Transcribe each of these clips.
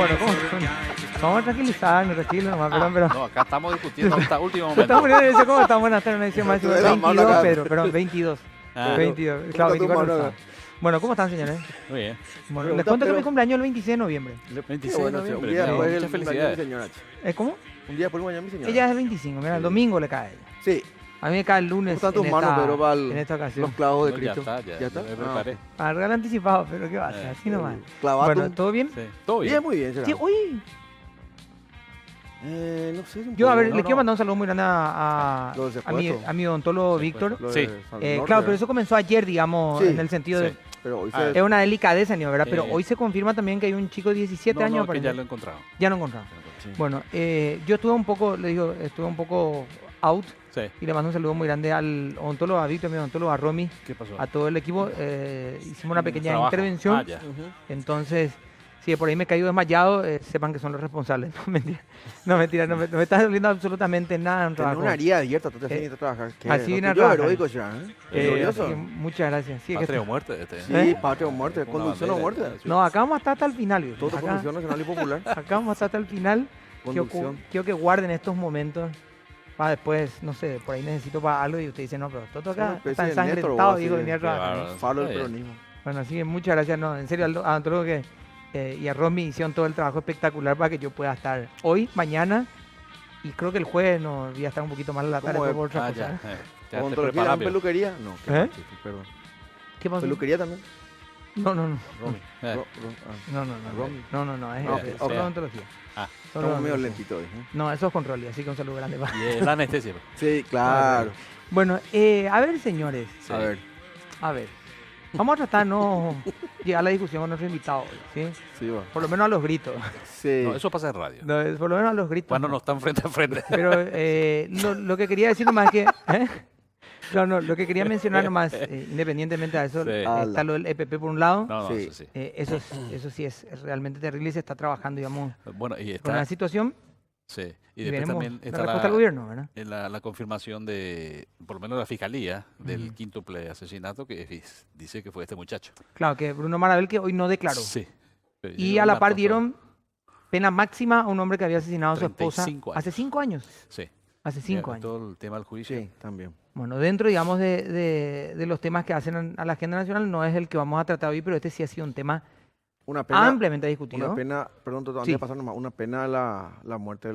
Bueno, ¿cómo son? Vamos a tranquilizarnos, tranquilos nomás, pero... No, acá estamos discutiendo hasta último momento. Estamos poniendo eso, ¿cómo están? Buenas tardes, me decía Máximo. Tú de la mano 22, acá. Pedro, perdón, 22. Ah, 22, ¿cómo claro, está tu 24 mano no acá? está. Bueno, ¿cómo están, señores? Muy bien. Bueno, Pregunta, les cuento que pero- mi cumpleaños es el 26 de noviembre. 26 Qué bueno, de sí, un noviembre. día después Muchas del cumpleaños de mi felicidades. señora. ¿Cómo? Un día después del cumpleaños de mi señora. Ella es el 25, mira, el domingo le cae a ella. Sí. A mí me cae el lunes ¿Cómo están tus en manos, esta, Pedro, para en esta los ocasión. clavos de No, Cristo? ya está, ¿Ya me está? preparé. Para regalo anticipado, pero ¿qué va a hacer? Así nomás. Clavatum. Bueno, ¿todo bien? Sí, todo bien. Bien, muy bien, será. Sí, uy, No sé. un yo a ver, poco. les quiero mandar un saludo muy grande a, Lo del a mi, secuestro. a mi odontólogo Sí, Víctor. Lo Sí. de San Norte, Claro, pero ¿verdad? eso comenzó ayer, digamos, Sí, en el sentido sí. de... Pero hoy Ah, Es una delicadeza, niño, ¿verdad? Pero Eh, hoy se confirma también que hay un chico de 17 No, años. no, que parece. ya lo he encontrado. Ya lo encontramos. Sí. Bueno, yo estuve un poco, le digo, estuve un poco out Sí. y le mando un saludo muy grande al odontólogo, a Víctor, a mi odontólogo, a Romy, ¿Qué pasó? a todo el equipo. Hicimos una pequeña Trabajo. intervención. Ah, ya. Ujú. Entonces, si de por ahí me he caído desmayado, sepan que son los responsables. No, mentira, no me está doliendo absolutamente nada en Tenés trabajo. una herida abierta, tú te necesitas trabajar. ¿Qué? así viene a Yo trabajar. heroico ya, ¿eh? Eh, Glorioso. así que muchas gracias. Sí, es que Patria o muerte. Este. Sí, ¿Eh? patria o muerte, Una conducción o bandera, muerte. sí. no, acá vamos a estar hasta el final. viejo. Todo Acá, conducción nacional y popular. acá vamos a estar hasta el final. Conducción. Quiero que guarden estos momentos para después, no sé, por ahí necesito para algo y usted dice, no, pero Toto Es una acá especie está de ensangrentado, Néstor, digo, así, venía a qué trabajar. bárbaro. Falo del Está bien. peronismo. Bueno, así que muchas gracias, no, en serio, a Antrólogo y a Romy hicieron todo el trabajo espectacular para que yo pueda estar hoy, mañana, y creo que el jueves no voy a estar un poquito más a la tarde ¿Cómo es? por otra Ah, cosa. ya. ¿eh? Ya te ¿Odontología preparas, también pero- peluquería? No, qué ¿Eh? mal chiste, perdón. ¿Qué pasó? ¿Peluquería también? No, no, no. Romy. Eh, No, no, no. Romy. No, no, no, es Ah, ok, solo ok. odontología. Ah, Solo Estamos medio odontología. lentitos hoy. ¿eh? No, eso es control, así que un saludo grande. Y es la anestesia. pues. Sí, claro. Bueno, a ver, señores, Sí. A ver. a ver. Vamos a tratar de no llegar a la discusión con nuestro invitado hoy, ¿sí? Sí, va. Por lo menos a los gritos. Sí. No, eso pasa en radio. No, por lo menos a los gritos. Cuando no. no están frente a frente. Pero lo que quería decir nomás que... ¿eh? No, no, lo que quería mencionar nomás, independientemente de eso, Sí. está lo del EPP por un lado. No, no, Sí. eso sí. Eso sí es realmente terrible y se está trabajando, digamos, Bueno, y con una está. situación Sí. Y y después veremos también la está respuesta del gobierno, ¿verdad? la confirmación de, por lo menos la fiscalía, del Ujú. quíntuple asesinato que dice que fue este muchacho. Claro, que Bruno Marabel que hoy no declaró. Sí. Y a la par dieron pena máxima a un hombre que había asesinado a su esposa 35 hace años. 5 años. Sí. Hace 5 años. Todo el tema del juicio. Sí, también. Bueno, dentro, digamos, de los temas que hacen a la agenda nacional, no es el que vamos a tratar hoy, pero este sí ha sido un tema Una pena. ampliamente discutido. Una pena, perdón, Toto, antes Sí. de pasar nomás, una pena la muerte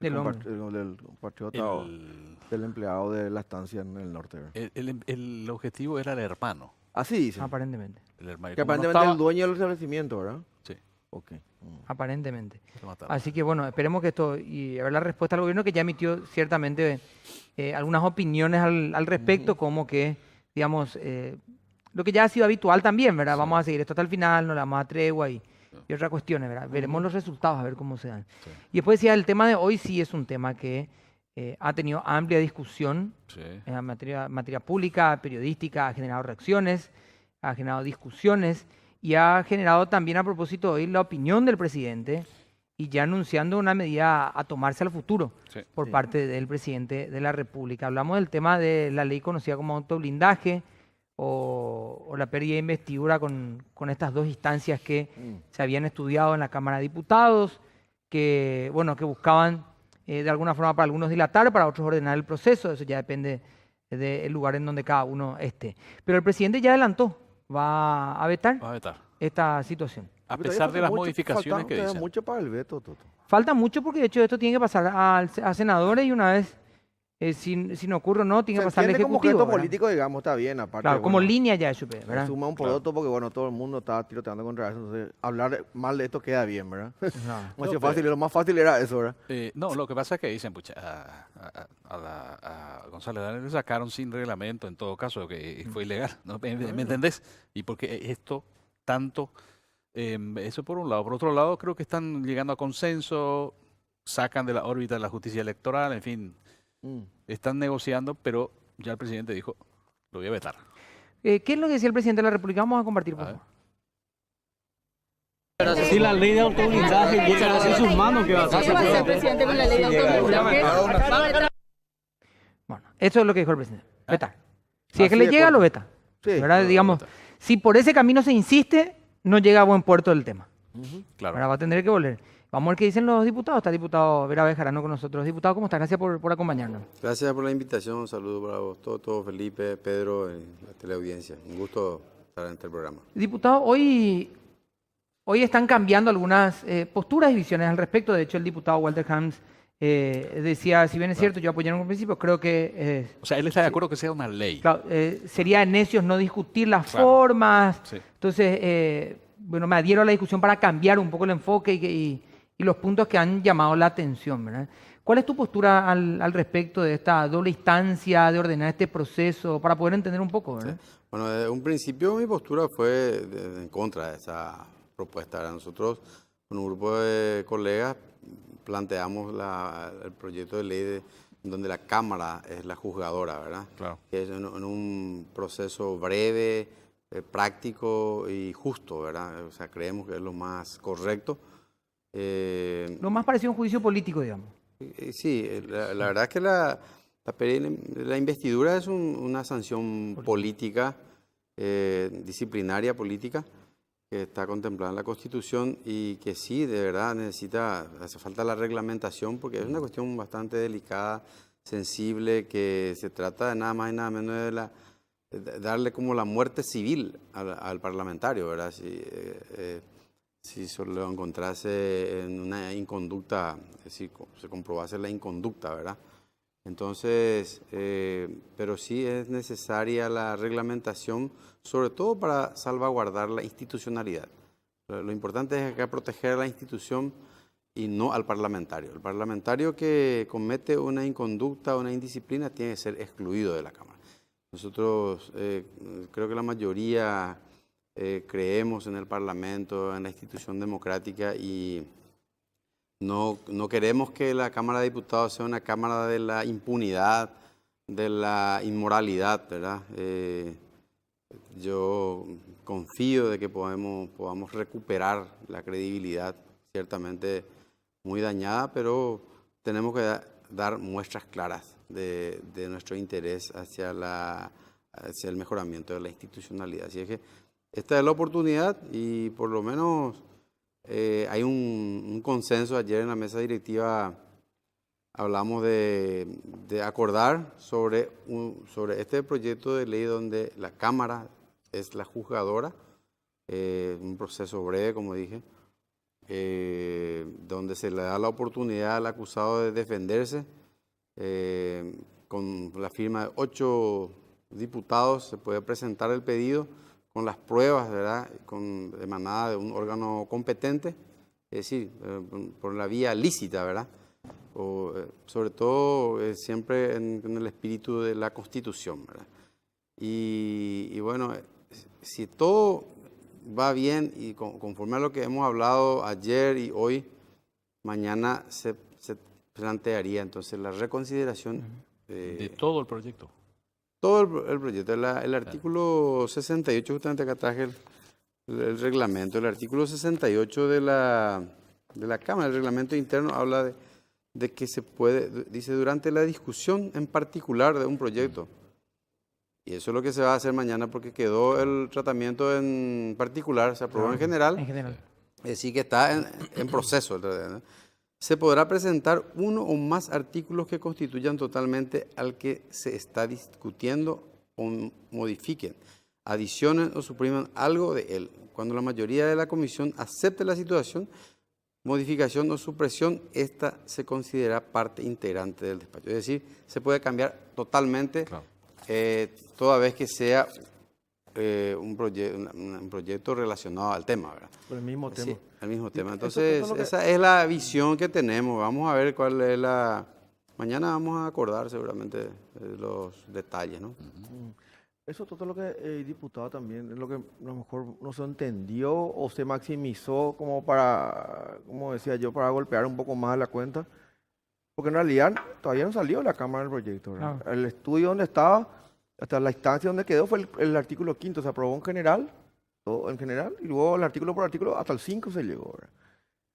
Del hombre. del compatriota o El, del empleado de la estancia en el norte. ¿verdad? el objetivo era el hermano. Así dice. Aparentemente. El hermano. Que Como no aparentemente estaba- el dueño del establecimiento, ¿verdad? Sí. Ok. Aparentemente. lo mataron. Así que bueno, esperemos que esto, y a ver la respuesta del gobierno que ya emitió ciertamente algunas opiniones al respecto, como que, digamos, lo que ya ha sido habitual también, ¿verdad? Sí. Vamos a seguir esto hasta el final, no le damos a tregua y otras cuestiones, ¿verdad? Veremos los resultados, a ver cómo se dan. Sí. Y después decía, el tema de hoy sí es un tema que ha tenido amplia discusión Sí. en materia pública, periodística, ha generado reacciones, ha generado discusiones y ha generado también a propósito de hoy la opinión del presidente y ya anunciando una medida a tomarse al futuro Sí. por Sí. parte del presidente de la República. Hablamos del tema de la ley conocida como autoblindaje o la pérdida de investidura con estas dos instancias que se habían estudiado en la Cámara de Diputados, que, bueno, que buscaban de alguna forma para algunos dilatar, para otros ordenar el proceso, eso ya depende del lugar en donde cada uno esté. Pero el presidente ya adelantó, va a vetar Va a vetar. esta situación. A Pero todavía pesar de falta las mucho- modificaciones falta que todavía dicen. mucho para el veto, Toto. Falta mucho porque de hecho esto tiene que pasar a senadores y una vez, si no ocurre o no, tiene Se que pasar al entiende como Ejecutivo. gesto ¿verdad? político, digamos, está bien, aparte. Claro, como bueno, línea ya eso, ¿verdad? suma un Claro. poroto porque, bueno, todo el mundo está tiroteando contra eso, entonces hablar mal de esto queda bien, ¿verdad? No. Como si No, fácil, lo más fácil era eso, ¿verdad? No, lo que pasa es que dicen, pucha, a González Daniel le sacaron sin reglamento, en todo caso, que fue ilegal, ¿no? ¿Me entendés? Y porque esto tanto, eso por un lado. Por otro lado, creo que están llegando a consenso, sacan de la órbita de la justicia electoral, en fin, Mm. están negociando, pero ya el presidente dijo, lo voy a vetar. ¿Qué es lo que decía el presidente de la República? Vamos a compartir, por A ver. favor. Si la ley de autoblindaje llega en sus manos, ¿qué va a ¿Qué va a hacer el hacer? presidente con la ley de autoblindaje? Bueno, eso es lo que dijo el presidente. Vetar. Si es que Así le de llega, corto. lo veta. Sí. ¿Verdad? lo Digamos, veta. si por ese camino se insiste, no llega a buen puerto el tema. Claro. Ahora va a tener que volver. Vamos a ver qué dicen los diputados. Está el diputado Vera Bejarano con nosotros. Diputado, ¿cómo está? Gracias por acompañarnos. Gracias por la invitación, un saludo para vos, todo Felipe, Pedro, la teleaudiencia. Un gusto estar en este programa. Diputado, hoy están cambiando algunas posturas y visiones al respecto. De hecho, el diputado Walter Hams decía, si bien es cierto, yo apoyé en un principio, creo que O sea, él está de acuerdo que sea una ley. claro, sería necios no discutir las Claro. formas. Sí. Entonces, bueno, me adhiero a la discusión para cambiar un poco el enfoque y los puntos que han llamado la atención, ¿verdad? ¿Cuál es tu postura al respecto de esta doble instancia, de ordenar este proceso, para poder entender un poco, ¿verdad? Bueno, desde un principio mi postura fue en contra de esa propuesta. ¿Verdad? Nosotros, con un grupo de colegas, planteamos el proyecto de ley donde la Cámara es la juzgadora, ¿verdad? Claro. Que es en un proceso breve, práctico y justo, ¿verdad? O sea, creemos que es lo más correcto. Lo más parecido a un juicio político, digamos. Sí, la verdad es que la investidura es una sanción política, disciplinaria política, que está contemplada en la Constitución y que sí, de verdad hace falta la reglamentación porque es una cuestión bastante delicada, sensible, que se trata de nada más y nada menos de darle como la muerte civil al parlamentario, ¿verdad? Si solo encontrase en una inconducta, es decir, se comprobase la inconducta, ¿verdad? Entonces, pero sí es necesaria la reglamentación, sobre todo para salvaguardar la institucionalidad. Lo importante es acá proteger a la institución y no al parlamentario. El parlamentario que comete una inconducta o una indisciplina tiene que ser excluido de la Cámara. Nosotros creo que la mayoría creemos en el Parlamento, en la institución democrática y no queremos que la Cámara de Diputados sea una Cámara de la impunidad, de la inmoralidad, ¿verdad? Yo confío de que podamos recuperar la credibilidad, ciertamente muy dañada, pero tenemos que dar muestras claras de nuestro interés hacia el mejoramiento de la institucionalidad. Así es que esta es la oportunidad y por lo menos hay un consenso. Ayer en la mesa directiva hablamos de acordar sobre este proyecto de ley donde la Cámara es la juzgadora, un proceso breve, como dije, donde se le da la oportunidad al acusado de defenderse. Con la firma de 8 diputados se puede presentar el pedido con las pruebas, ¿verdad? Emanada de un órgano competente, es decir, por la vía lícita, ¿verdad? Sobre todo siempre en el espíritu de la Constitución, ¿verdad? Y bueno, si todo va bien y conforme a lo que hemos hablado ayer y hoy, mañana se plantearía entonces la reconsideración De todo el proyecto. todo el proyecto. El artículo 68, justamente acá traje el reglamento, el artículo 68 de la Cámara, el reglamento interno, habla de que se puede, dice, durante la discusión en particular de un proyecto. Y eso es lo que se va a hacer mañana porque quedó el tratamiento en particular, se aprobó en general. En general. Es decir, que está en proceso. ¿No? Se podrá presentar uno o más artículos que constituyan totalmente al que se está discutiendo o modifiquen, adicionen o supriman algo de él. Cuando la mayoría de la comisión acepte la situación, modificación o supresión, esta se considera parte integrante del despacho. Es decir, se puede cambiar totalmente, Claro. Toda vez que sea un proyecto relacionado al tema, ¿verdad? Por el mismo tema. Sí, el mismo tema. Eso Entonces, es lo que- esa es la visión que tenemos. Vamos a ver cuál es Mañana vamos a acordar seguramente los detalles, ¿no? Eso todo lo que el diputado también es lo que a lo mejor no se entendió o se maximizó como para, como decía yo, para golpear un poco más la cuenta. Porque en realidad todavía no salió la Cámara del proyecto, ¿verdad? Claro. El estudio donde estaba, hasta la instancia donde quedó fue el artículo 5, se aprobó en general, todo en general, y luego el artículo por artículo hasta el 5 se llegó, ¿verdad?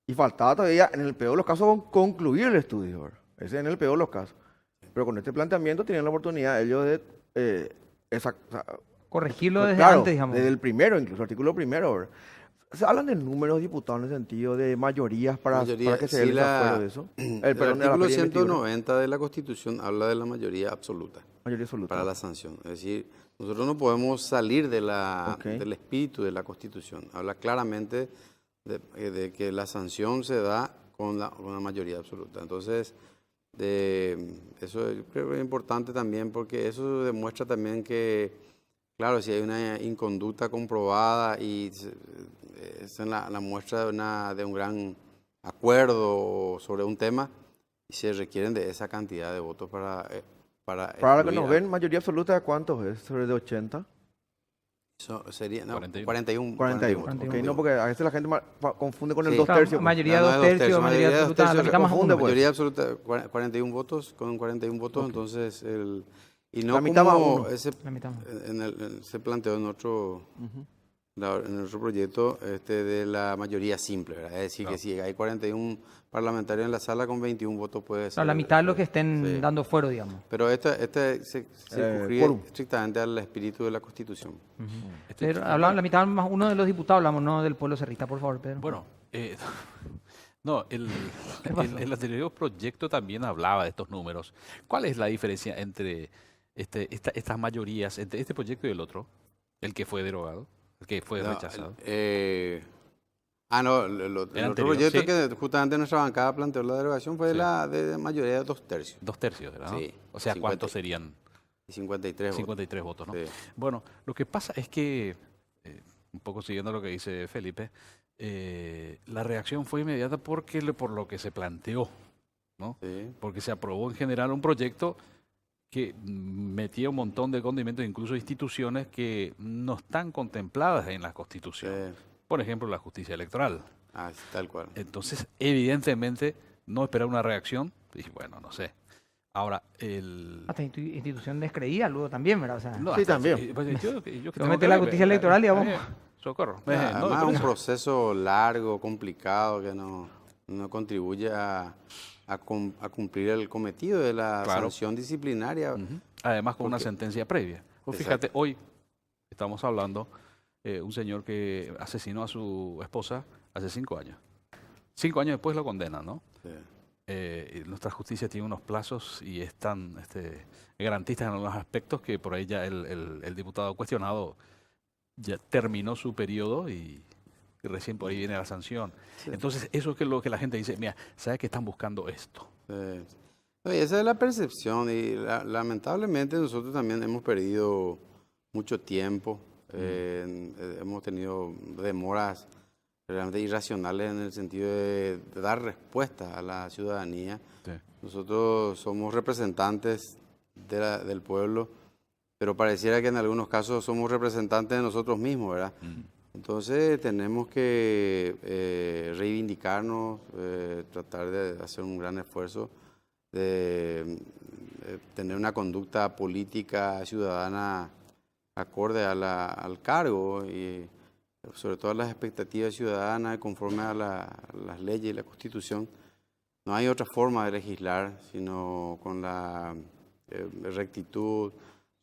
Y faltaba todavía, en el peor de los casos, concluir el estudio, ¿verdad? Ese en el peor de los casos. Pero con este planteamiento tienen la oportunidad ellos de Corregirlo desde claro, antes, digamos. desde el primero, incluso, artículo primero, ¿verdad? Se hablan de números diputados en el sentido de mayorías para que se dé sí, el desafuero de eso. el Perdón, de la artículo peri de investidura. 190 de la Constitución habla de la mayoría absoluta Mayoría absoluta. para la sanción. Es decir, nosotros no podemos salir Ok. del espíritu de la Constitución. Habla claramente de que la sanción se da con la mayoría absoluta. Entonces, eso yo creo que es importante también porque eso demuestra también que, claro, si hay una inconducta comprobada y es en la muestra de un gran acuerdo sobre un tema y se requieren de esa cantidad de votos para Para los que excluir nos ven, mayoría absoluta de cuántos es, sobre de 80. Eso sería, no, 41. 41. 41. 41. Ok, no, porque a veces la gente confunde con el Sí. 2 Claro, tercios. mayoría No, dos no es dos tercios, tercios, mayoría mayoría dos absoluta, la tercios, mitad más confunde, uno. pues. Mayoría absoluta, 41 votos, con 41 votos, entonces, y no La mitad más como uno. La mitad más. se planteó en otro, en otro proyecto de la mayoría simple, ¿verdad? Es decir, que si hay 41 parlamentarios en la sala con 21 votos puede ser. Claro, la mitad de los que estén sí. dando fuero, digamos. Pero se circunscribe quórum. estrictamente al espíritu de la Constitución. Pero hablamos, la mitad más uno de los diputados, hablamos, no del pueblo cerrista, por favor, Pedro. Bueno, no, el anterior proyecto también hablaba de estos números. ¿Cuál es la diferencia entre estas mayorías, entre este proyecto y el otro? El que fue derogado, el que fue No, rechazado. No, el otro anterior, proyecto sí. que justamente nuestra bancada planteó la derogación fue Sí. la de mayoría de 2 tercios 2 tercios, ¿verdad? Sí. O sea, 50. ¿cuántos serían? y 53 votos. 53 votos, ¿no? Sí. Bueno, lo que pasa es que, un poco siguiendo lo que dice Felipe, la reacción fue inmediata por lo que se planteó, ¿no? Sí. Porque se aprobó en general un proyecto que metía un montón de condimentos, incluso instituciones que no están contempladas en la Constitución. Sí. Por ejemplo, la justicia electoral. Sí, tal cual. Entonces, evidentemente, no esperar una reacción, y bueno, no sé. Ahora, Hasta institución descreída luego también, ¿verdad? O sea, no, Sí, hasta- también. pues, yo que Lo tengo mete que la ver, justicia electoral, digamos. Socorro. Además, No, es por un eso. proceso largo, complicado, que no contribuye a cumplir el cometido de la Claro. sanción disciplinaria. Ujú. Además, con una Porque- sentencia previa. Pues fíjate, hoy estamos hablando un señor que asesinó a su esposa hace 5 años. 5 años después lo condenan, ¿no? Sí. Y nuestra justicia tiene unos plazos y es tan garantista en algunos aspectos que por ahí ya el diputado cuestionado ya terminó su periodo y recién por ahí viene la sanción. Entonces, eso es lo que la gente dice, mira, ¿sabe que están buscando esto? No, y esa es la percepción y lamentablemente nosotros también hemos perdido mucho tiempo, hemos tenido demoras realmente irracionales en el sentido de dar respuesta a la ciudadanía. Sí. Nosotros somos representantes del pueblo, pero pareciera que en algunos casos somos representantes de nosotros mismos, ¿verdad? Entonces tenemos que reivindicarnos, tratar de hacer un gran esfuerzo, de tener una conducta política ciudadana acorde al cargo y sobre todo a las expectativas ciudadanas conforme a las leyes y la Constitución. No hay otra forma de legislar sino con la rectitud,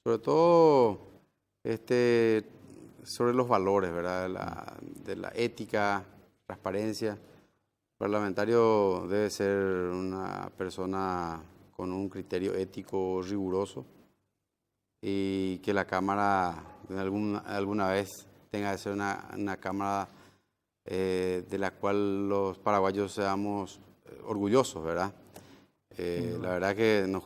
sobre todo sobre los valores, ¿verdad? De la ética, transparencia. El parlamentario debe ser una persona con un criterio ético riguroso y que la Cámara alguna vez tenga que ser una Cámara de la cual los paraguayos seamos orgullosos, ¿verdad? La verdad que nos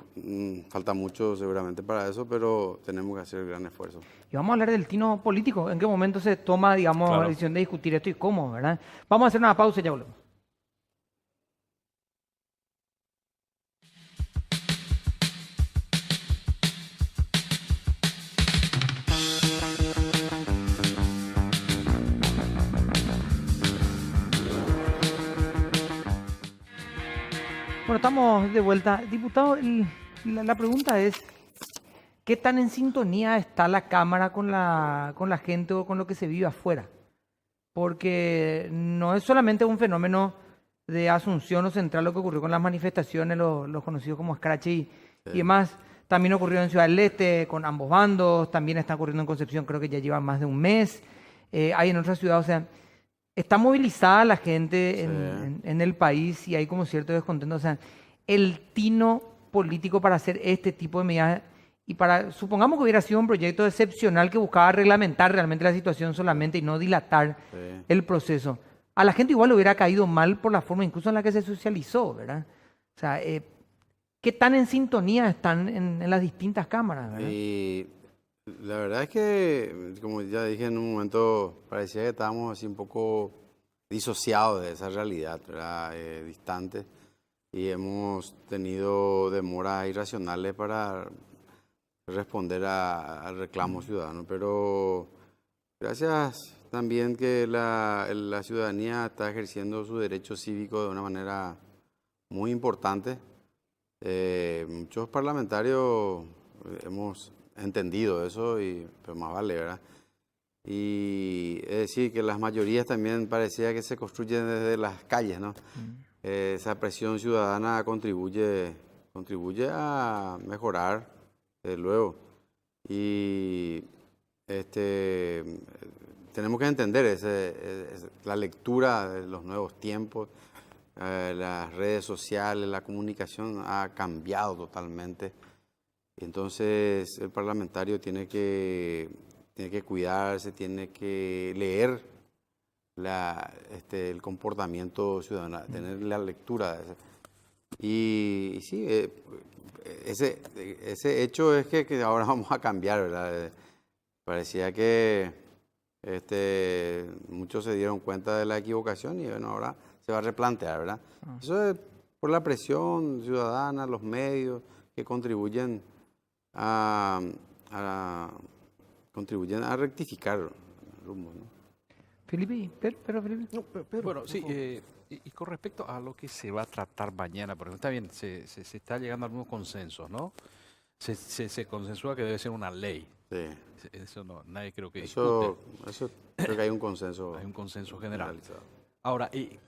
falta mucho seguramente para eso, pero tenemos que hacer el gran esfuerzo. Y vamos a hablar del tino político. ¿En qué momento se toma, digamos, Claro. la decisión de discutir esto y cómo, verdad? Vamos a hacer una pausa y ya volvemos. Bueno, estamos de vuelta. Diputado, la pregunta es, ¿qué tan en sintonía está la Cámara con la gente o con lo que se vive afuera? Porque no es solamente un fenómeno de Asunción o Central lo que ocurrió con las manifestaciones, los conocidos como Scratch y demás. También ocurrió en Ciudad del Este con ambos bandos, también está ocurriendo en Concepción, creo que ya lleva más de un mes. Hay en otras ciudades, o sea, está movilizada la gente Sí. en el país y hay como cierto descontento. O sea, el tino político para hacer este tipo de medidas y para, supongamos que hubiera sido un proyecto excepcional que buscaba reglamentar realmente la situación solamente y no dilatar Sí. el proceso. A la gente igual le hubiera caído mal por la forma incluso en la que se socializó, ¿verdad? O sea, ¿qué tan en sintonía están en las distintas cámaras, verdad? Y la verdad es que, como ya dije en un momento, parecía que estábamos así un poco disociados de esa realidad, ¿verdad? Distantes. Y hemos tenido demoras irracionales para responder al reclamo ciudadano. Pero gracias también que la ciudadanía está ejerciendo su derecho cívico de una manera muy importante. Muchos parlamentarios hemos entendido eso, pero más vale, ¿verdad? Y es decir, que las mayorías también parecía que se construyen desde las calles, ¿no? Esa presión ciudadana contribuye a mejorar, desde luego. Y tenemos que entender la lectura de los nuevos tiempos. Las redes sociales, la comunicación ha cambiado totalmente. Entonces el parlamentario tiene que cuidarse, tiene que leer el comportamiento ciudadano, tener la lectura de eso. Y sí, ese hecho es que ahora vamos a cambiar, ¿verdad? Parecía que muchos se dieron cuenta de la equivocación y bueno, ahora se va a replantear, ¿verdad? Eso es por la presión ciudadana, los medios que contribuyen a rectificar el rumbo, ¿no? Felipe, pero Felipe. No, Pedro, Bueno, por sí, favor. y con respecto a lo que se va a tratar mañana, porque está bien, se está llegando a algunos consensos, ¿no? Se consensúa que debe ser una ley. Sí. Eso no, nadie creo que Eso discute. creo que hay un consenso. Hay un consenso general. generalizado. Ahora, ¿y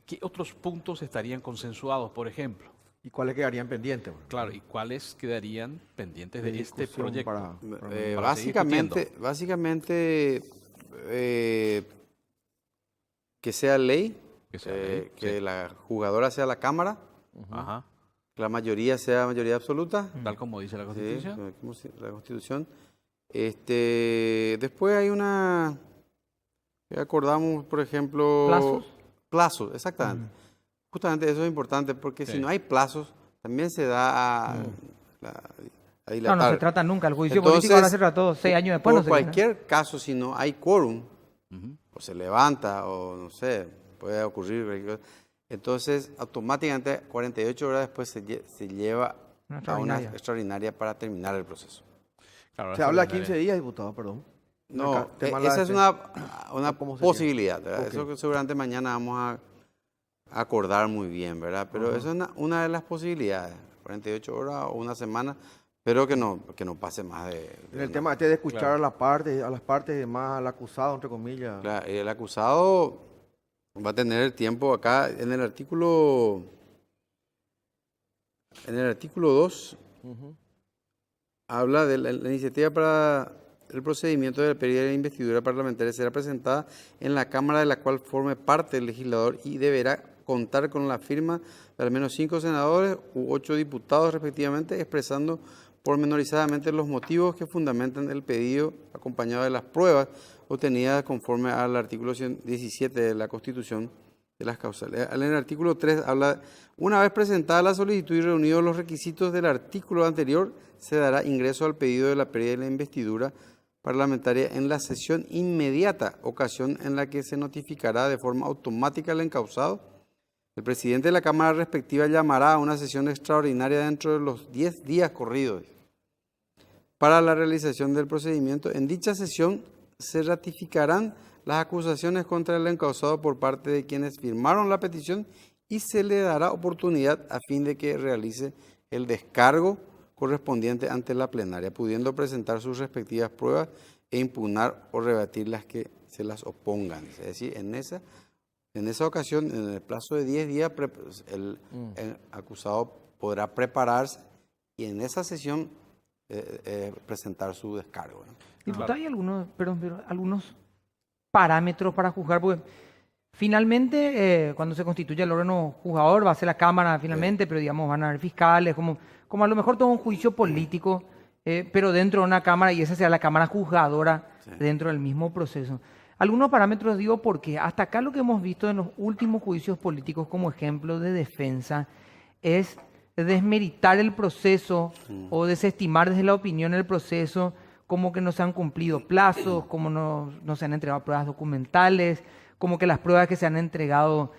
qué otros puntos estarían consensuados, por ejemplo? ¿Y cuáles quedarían pendientes? Bueno? Claro, ¿y cuáles quedarían pendientes de este discusión proyecto? para seguir Básicamente que sea ley, Que sea ley, que sí. la jugadora sea la Cámara, Ajá, que la mayoría sea mayoría absoluta. tal como dice la Sí, Constitución. como la Constitución. Después hay que acordamos, por ejemplo... ¿Plazos? Plazos, exactamente. Justamente eso es importante porque Sí. si no hay plazos, también se da a No, dilatar. no se trata nunca. El juicio Entonces, político ahora se trató 6 años después. Por No sé qué, ¿no? cualquier caso, si no hay quórum, Ujú. o se levanta, o no sé, puede ocurrir cualquier cosa, entonces automáticamente 48 horas después se lleva Una a una extraordinaria. extraordinaria para terminar el proceso. Claro, Se la habla de extraordinaria. 15 días, diputado, perdón. No, Acá, tema de la esa es una ¿Cómo sería? posibilidad, ¿verdad? Ok. Eso que seguramente mañana vamos a acordar muy bien, ¿verdad? Pero esa es una de las posibilidades, 48 horas o una semana, pero que no pase más de En el una- tema de escuchar Claro. a las partes más al acusado, entre comillas. Claro, el acusado va a tener el tiempo acá en el artículo 2 Ujú. habla de la iniciativa para el procedimiento de la pérdida de investidura parlamentaria será presentada en la Cámara de la cual forme parte el legislador y deberá contar con la firma de al menos 5 senadores u 8 diputados respectivamente, expresando pormenorizadamente los motivos que fundamentan el pedido acompañado de las pruebas obtenidas conforme al artículo 17 de la Constitución de las causales. En el artículo 3 habla, una vez presentada la solicitud y reunidos los requisitos del artículo anterior, se dará ingreso al pedido de la pérdida de la investidura parlamentaria en la sesión inmediata, ocasión en la que se notificará de forma automática al encausado. El presidente de la Cámara respectiva llamará a una sesión extraordinaria dentro de los 10 días corridos para la realización del procedimiento. En dicha sesión se ratificarán las acusaciones contra el encausado por parte de quienes firmaron la petición y se le dará oportunidad a fin de que realice el descargo correspondiente ante la plenaria, pudiendo presentar sus respectivas pruebas e impugnar o rebatir las que se las opongan. Es decir, en esa ocasión, en el plazo de 10 días, el acusado podrá prepararse y en esa sesión presentar su descargo, ¿no? Diputado, hay algunos, perdón, pero algunos parámetros para juzgar? Porque finalmente, cuando se constituye el órgano juzgador, va a ser la Cámara finalmente, pero digamos, van a haber fiscales, como a lo mejor todo un juicio político, pero dentro de una Cámara, y esa será la Cámara juzgadora dentro del mismo proceso. Algunos parámetros digo porque hasta acá lo que hemos visto en los últimos juicios políticos como ejemplo de defensa es desmeritar el proceso o desestimar desde la opinión el proceso, como que no se han cumplido plazos, como no se han entregado pruebas documentales, como que las pruebas que se han entregado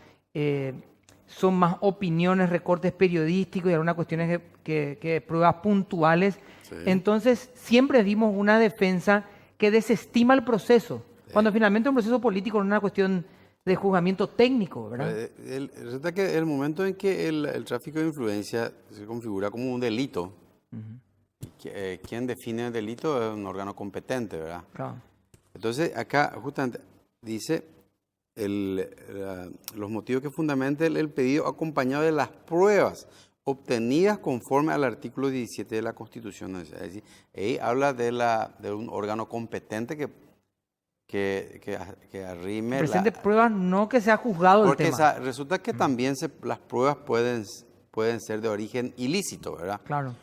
son más opiniones, recortes periodísticos y algunas cuestiones que pruebas puntuales. Sí. Entonces, siempre vimos una defensa que desestima el proceso, cuando finalmente un proceso político no es una cuestión de juzgamiento técnico, ¿verdad? Resulta que el momento en que el tráfico de influencia se configura como un delito, quien define el delito es un órgano competente, ¿verdad? Claro. Entonces, acá justamente dice los motivos que fundamenta el pedido acompañado de las pruebas obtenidas conforme al artículo 17 de la Constitución. Es decir, ahí habla de un órgano competente que arrime... Presente pruebas, no que sea juzgado el Porque tema. resulta que también las pruebas pueden ser de origen ilícito, ¿verdad? Claro.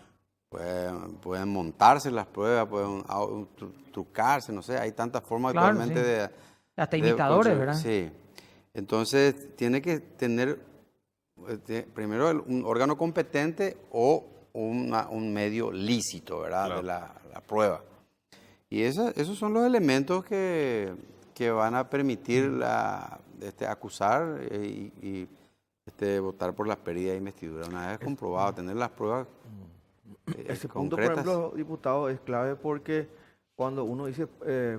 Pueden montarse las pruebas, pueden trucarse, no sé, hay tantas formas Claro, actualmente sí. de... Hasta imitadores, ¿verdad? Sí. Entonces, tiene que tener primero un órgano competente o un medio lícito, ¿verdad? Claro. De la prueba. Y esos son los elementos que van a permitir acusar y votar por la pérdida de investidura. Una vez comprobado, tener las pruebas Ese punto, por concretas. ejemplo, diputado, es clave porque cuando uno dice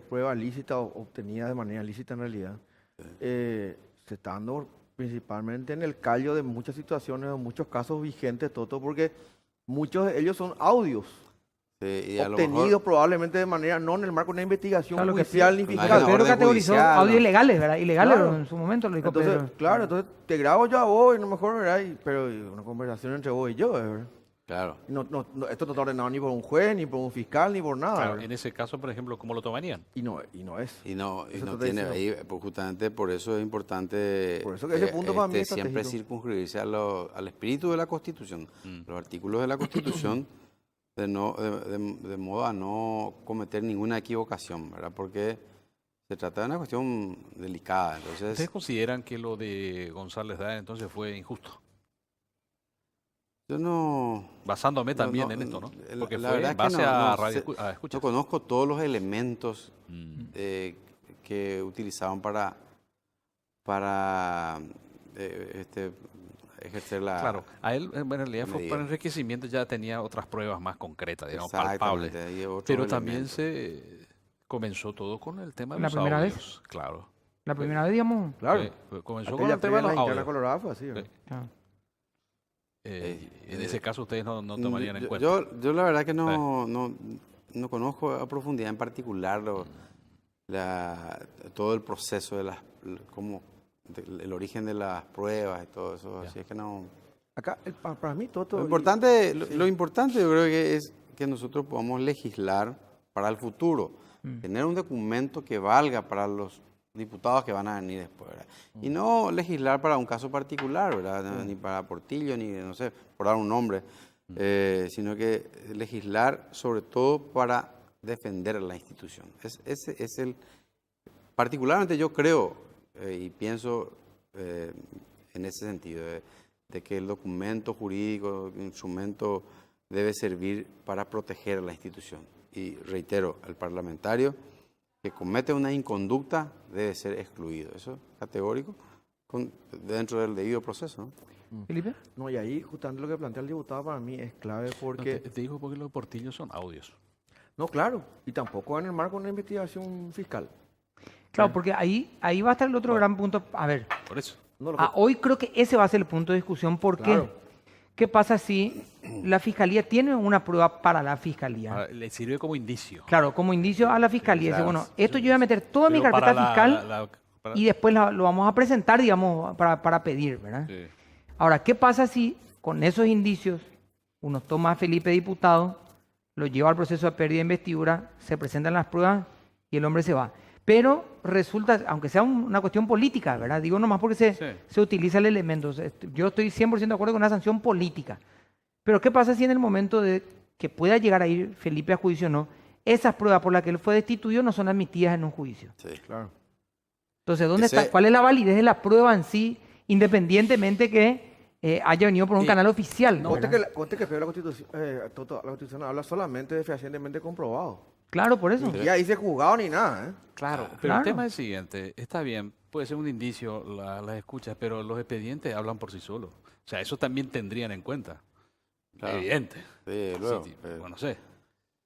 prueba lícita o obtenida de manera lícita en realidad, se está dando principalmente en el callo de muchas situaciones, de muchos casos vigentes, todo, porque muchos de ellos son audios Sí, y a lo obtenidos mejor- probablemente de manera, no en el marco de una investigación Claro, lo que judicial ni Una fiscal. orden Pedro categorizó judicial, audios ¿no? ilegales, ¿verdad? Ilegales Claro. en su momento, lo dijo Entonces, Pedro. claro, entonces te grabo yo a vos y a lo mejor, ¿verdad? Pero una conversación entre vos y yo, ¿verdad? Claro. Esto no está ordenado ni por un juez, ni por un fiscal, ni por nada. Claro, ¿verdad? en ese caso, por ejemplo, ¿cómo lo tomarían? Y no es. Y no Eso te tiene estoy ahí, pues justamente por eso es importante Por eso que ese punto para mí es siempre estratégico. circunscribirse al espíritu de la Constitución, los artículos de la Constitución, de modo a no cometer ninguna equivocación, ¿verdad? Porque se trata de una cuestión delicada. ¿Ustedes Entonces, consideran que lo de González Dáez entonces fue injusto? yo no... Basándome también no, en esto, ¿no? la- Porque la fue verdad en que base no, a no radio sé. a escuchas. No conozco todos los elementos Mm. que utilizaban para ejercer la... Claro, a él en realidad fue medida. para enriquecimiento, ya tenía otras pruebas más concretas, digamos, palpables. Exactamente, hay otros Pero también elementos. se comenzó todo con el tema de ¿La los primera vez? audios. Claro. La primera vez, digamos. Claro. Comenzó con Aquella el tema de previa en los la interna audios. colorada fue así, ¿verdad? Sí. Ah. En ese caso ustedes no tomarían en cuenta. Yo la verdad que no conozco a profundidad en particular todo el proceso de el origen de las pruebas y todo eso. Así es que no... Acá, para mí, todo... Lo importante yo creo que es que nosotros podamos legislar para el futuro, tener un documento que valga para los diputados que van a venir después, ¿verdad? Y no legislar para un caso particular, ¿verdad? Ni para Portillo, ni, no sé, por dar un nombre, sino que legislar sobre todo para defender la institución. Ese es particularmente yo creo y pienso en ese sentido, de que el documento jurídico, el instrumento debe servir para proteger a la institución. Y reitero, el parlamentario que comete una inconducta debe ser excluido. Eso es categórico dentro del debido proceso, ¿no? ¿Felipe? No, y ahí justamente lo que plantea el diputado para mí es clave No, porque... te digo porque los portillos son audios. No, claro, y tampoco en el marco de una investigación fiscal. Claro, porque ahí va a estar el otro gran punto. A ver, Por eso. No, hoy creo que ese va a ser el punto de discusión. ¿Por qué? Claro. ¿Qué pasa si la fiscalía tiene una prueba para la fiscalía? Ahora, le sirve como indicio. Claro, como indicio a la fiscalía. Dice, Claro, bueno, esto yo voy a meter toda mi Pero carpeta para fiscal para- y después lo vamos a presentar, digamos, para pedir, ¿verdad? Sí. Ahora, ¿qué pasa si con esos indicios uno toma a Felipe diputado, lo lleva al proceso de pérdida de investidura, se presentan las pruebas y el hombre se va? Pero resulta, aunque sea una cuestión política, ¿verdad? Digo nomás porque Sí. se utiliza el elemento. O sea, yo estoy 100% de acuerdo con una sanción política. Pero ¿qué pasa si en el momento de que pueda llegar a ir Felipe a juicio o no, esas pruebas por las que él fue destituido no son admitidas en un juicio? Sí. Claro. Entonces, ¿dónde Ese- está? ¿Cuál es la validez de la prueba en sí, independientemente que haya venido por un canal oficial? ¿verdad? Conte que la Constitución habla solamente de fehacientemente comprobado. Claro, por eso. Y ahí se juzgado ni nada, ¿eh? Claro, pero Claro. el tema es el siguiente, está bien, puede ser un indicio las escuchas, pero los expedientes hablan por sí solos. O sea, eso también tendrían en cuenta. Claro. Evidente. Sí, luego. Sí, bueno, no sé.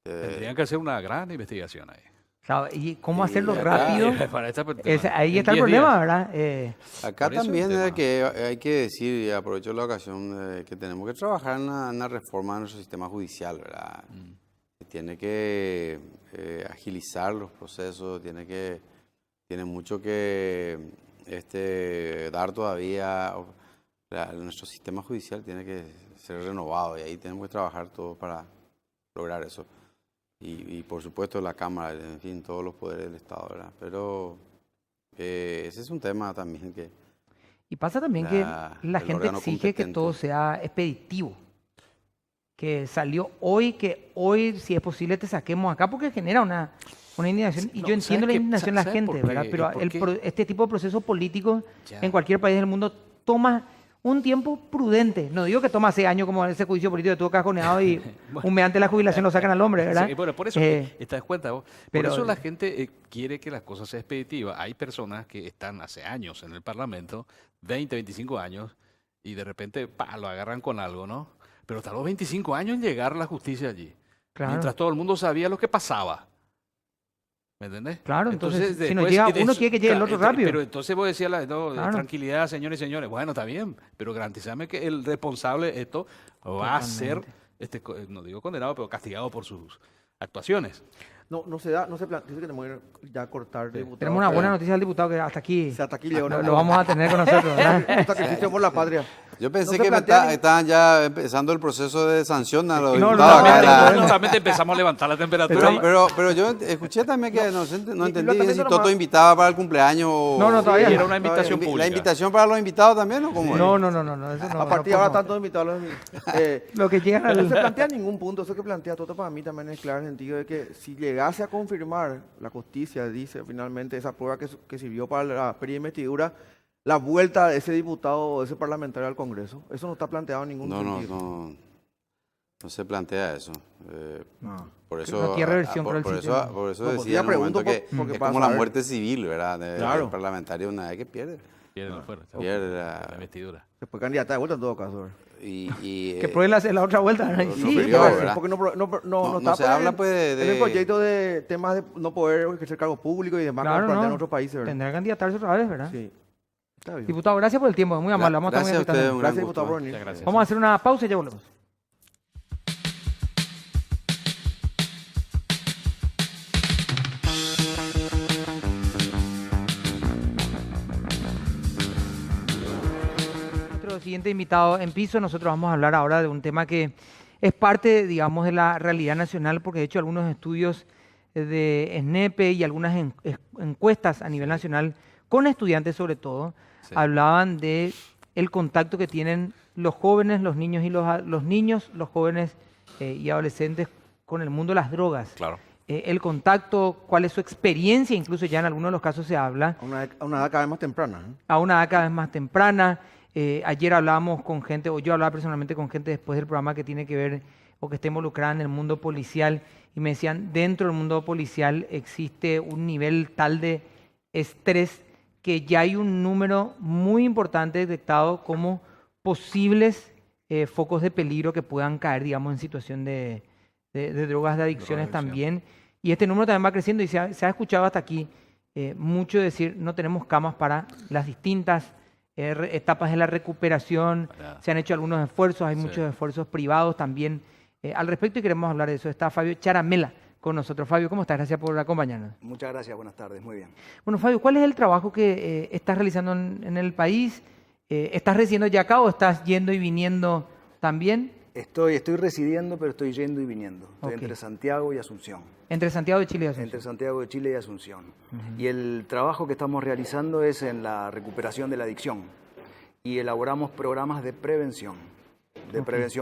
eh, Tendrían que hacer una gran investigación ahí. Claro, ¿y cómo Y hacerlo acá- rápido? Para esta Ahí en está el 10 problema, días. ¿verdad? Acá Por eso el también tema. hay que decir, y aprovecho la ocasión, que tenemos que trabajar en una reforma de nuestro sistema judicial, ¿verdad? Tiene que agilizar los procesos, tiene mucho que dar todavía. Nuestro sistema judicial tiene que ser renovado y ahí tenemos que trabajar todo para lograr eso. Y por supuesto la Cámara, en fin, todos los poderes del Estado, ¿verdad? Pero ese es un tema también que... Y pasa también que la el gente órgano exige que competente. todo sea expeditivo. Que salió hoy, que hoy, si es posible, te saquemos acá, porque genera una indignación. Y No, yo entiendo ¿sabes la qué? indignación de la ¿Sabes gente, por qué? ¿verdad? Pero ¿Por qué? este tipo de procesos políticos Ya. en cualquier país del mundo toma un tiempo prudente. No digo que toma 6 años como ese juicio político que tuvo cajoneado y un mes antes de la jubilación lo sacan al hombre, ¿verdad? Sí, bueno, por eso, te das cuenta vos. pero- Por eso la gente quiere que las cosas sean expeditivas. Hay personas que están hace años en el Parlamento, 20, 25 años, y de repente, lo agarran con algo, ¿no? Pero tardó 25 años en llegar la justicia allí. Claro. Mientras todo el mundo sabía lo que pasaba. ¿Me entendés? Claro, entonces, si no después- llega y de uno, eso- quiere que llegue el otro claro, rápido. Pero entonces vos decías, no, Claro. tranquilidad, señores y señores. Bueno, está bien, pero garantizame que el responsable de esto va a ser, no digo condenado, pero castigado por sus actuaciones. No se plantea que tenemos que ya cortar diputado. Tenemos una buena noticia del diputado que hasta aquí, Hasta aquí llegó. lo vamos a tener con nosotros, ¿verdad? Un sacrificio por la patria. Yo pensé No se que plantea ni- estaban ya empezando el proceso de sanción a los No, diputados acá de la- Totalmente empezamos a levantar la temperatura. Pero yo escuché también que no entendí bien también si nomás- Toto invitaba para el cumpleaños. o- No, todavía Y no. era una invitación pública. ¿La invitación para los invitados también o cómo es? No, eso no. A partir de no, ahora no. están todos invitados. Lo que llegan No se al... plantea ningún punto. Eso que plantea Toto para mí también es claro en el sentido de que si llegase a confirmar, la justicia dice finalmente esa prueba que sirvió para la investidura, la vuelta de ese diputado o de ese parlamentario al Congreso. Eso no está planteado en ningún sentido. No se plantea eso. Por eso, No tiene reversión, por, creo, el por sistema. eso, por eso No, pues decía en un pregunto momento que porque es para como la saber. muerte civil, ¿verdad? Claro. El parlamentario una vez que pierde. Pierde fuera, Pierde la la- investidura. Después candidata de vuelta en todo caso. ¿verdad? y, Que pruebe la otra vuelta, ¿verdad? no Sí, perdió, pero- ¿verdad? Porque No está se pues, habla, pues, en el de- proyecto de temas de no poder ejercer cargos públicos y demás Claro, como plantean no. otros países. ¿verdad? Tendrá que candidatarse otra vez, ¿verdad? Sí. Está bien. Diputado, gracias por el tiempo, muy amable. Vamos a estar muy Gracias a ustedes, atentos. un gran Gracias, gusto. diputado, por venir. Muchas gracias. Vamos a hacer una pausa y ya volvemos. Nuestro siguiente invitado en piso, nosotros vamos a hablar ahora de un tema que es parte, digamos, de la realidad nacional, porque de hecho algunos estudios de SNEPE y algunas encuestas a nivel nacional, con estudiantes sobre todo, Sí. hablaban de el contacto que tienen los jóvenes, los niños y los niños, los jóvenes y adolescentes con el mundo de las drogas. Claro. El contacto, cuál es su experiencia, incluso ya en algunos de los casos se habla, A una edad cada vez más temprana. ¿eh? a una edad cada vez más temprana. Ayer hablábamos con gente, o yo hablaba personalmente con gente después del programa que tiene que ver o que está involucrada en el mundo policial, y me decían, dentro del mundo policial existe un nivel tal de estrés que ya hay un número muy importante detectado como posibles focos de peligro que puedan caer, digamos, en situación de drogas de adicciones también. Y este número también va creciendo y se ha escuchado hasta aquí mucho decir, no tenemos camas para las distintas etapas de la recuperación, Verdad. se han hecho algunos esfuerzos, hay Sí. muchos esfuerzos privados también al respecto y queremos hablar de eso. Está Fabio Charamela con nosotros. Fabio, ¿cómo estás? Gracias por acompañarnos. Muchas gracias, buenas tardes, muy bien. Bueno, Fabio, ¿cuál es el trabajo que estás realizando en el país? ¿Estás residiendo ya acá o estás yendo y viniendo también? Estoy residiendo, pero estoy yendo y viniendo. Estoy Ok. entre Santiago y Asunción. Entre Santiago de Chile y Asunción. Entre Santiago de Chile y Asunción. Y el trabajo que estamos realizando es en la recuperación de la adicción. Y elaboramos programas de prevención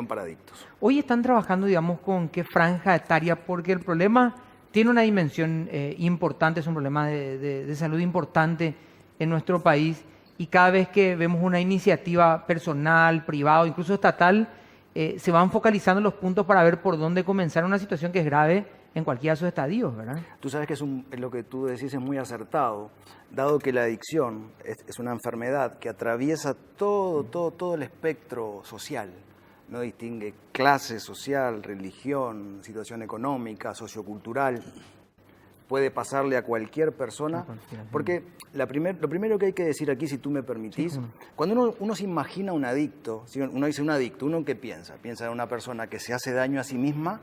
para adictos. Hoy están trabajando, digamos, con qué franja etaria, porque el problema tiene una dimensión importante, es un problema de salud importante en nuestro país, y cada vez que vemos una iniciativa personal, privada, incluso estatal, se van focalizando los puntos para ver por dónde comenzar una situación que es grave en cualquiera de sus estadios, ¿verdad? Tú sabes que lo que tú decís es muy acertado, dado que la adicción es una enfermedad que atraviesa todo el espectro social. No distingue clase social, religión, situación económica, sociocultural. Puede pasarle a cualquier persona, porque lo primero que hay que decir aquí, si tú me permitís, cuando uno se imagina un adicto, si uno dice un adicto, ¿uno qué piensa? Piensa en una persona que se hace daño a sí misma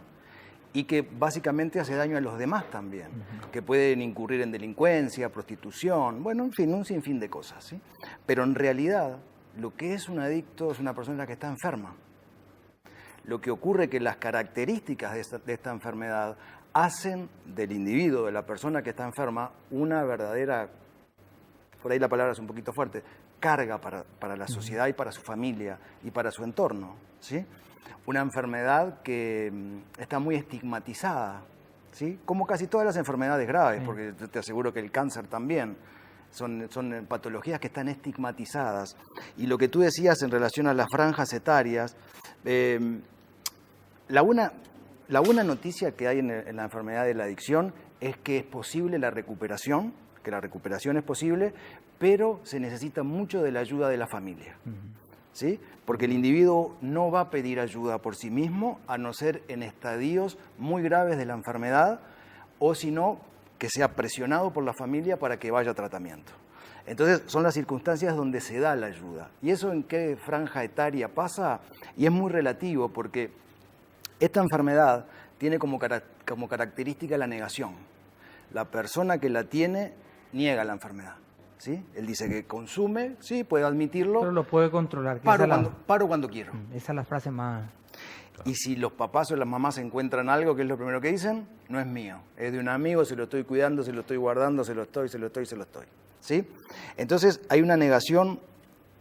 y que básicamente hace daño a los demás también, que pueden incurrir en delincuencia, prostitución, bueno, en fin, un sinfín de cosas, ¿sí? Pero en realidad, lo que es un adicto es una persona que está enferma. Lo que ocurre es que las características de esta enfermedad hacen del individuo, de la persona que está enferma, una verdadera, por ahí la palabra es un poquito fuerte, carga para la sociedad y para su familia y para su entorno, ¿sí? Una enfermedad que está muy estigmatizada, ¿sí? Como casi todas las enfermedades graves, porque te aseguro que el cáncer también. Son patologías que están estigmatizadas. Y lo que tú decías en relación a las franjas etarias, la buena noticia que hay en la enfermedad de la adicción es que es posible la recuperación, que la recuperación es posible, pero se necesita mucho de la ayuda de la familia. ¿Sí? Porque el individuo no va a pedir ayuda por sí mismo, a no ser en estadios muy graves de la enfermedad, o si no, que sea presionado por la familia para que vaya a tratamiento. Entonces, son las circunstancias donde se da la ayuda. ¿Y eso en qué franja etaria pasa? Y es muy relativo, porque esta enfermedad tiene como característica la negación. La persona que la tiene niega la enfermedad, ¿sí? Él dice que consume, sí, puede admitirlo. Pero lo puede controlar. Que Paro cuando quiero. Esa es la frase más... Y si los papás o las mamás encuentran algo, ¿qué es lo primero que dicen? No es mío, es de un amigo, se lo estoy cuidando, se lo estoy guardando, se lo estoy, ¿sí? Entonces hay una negación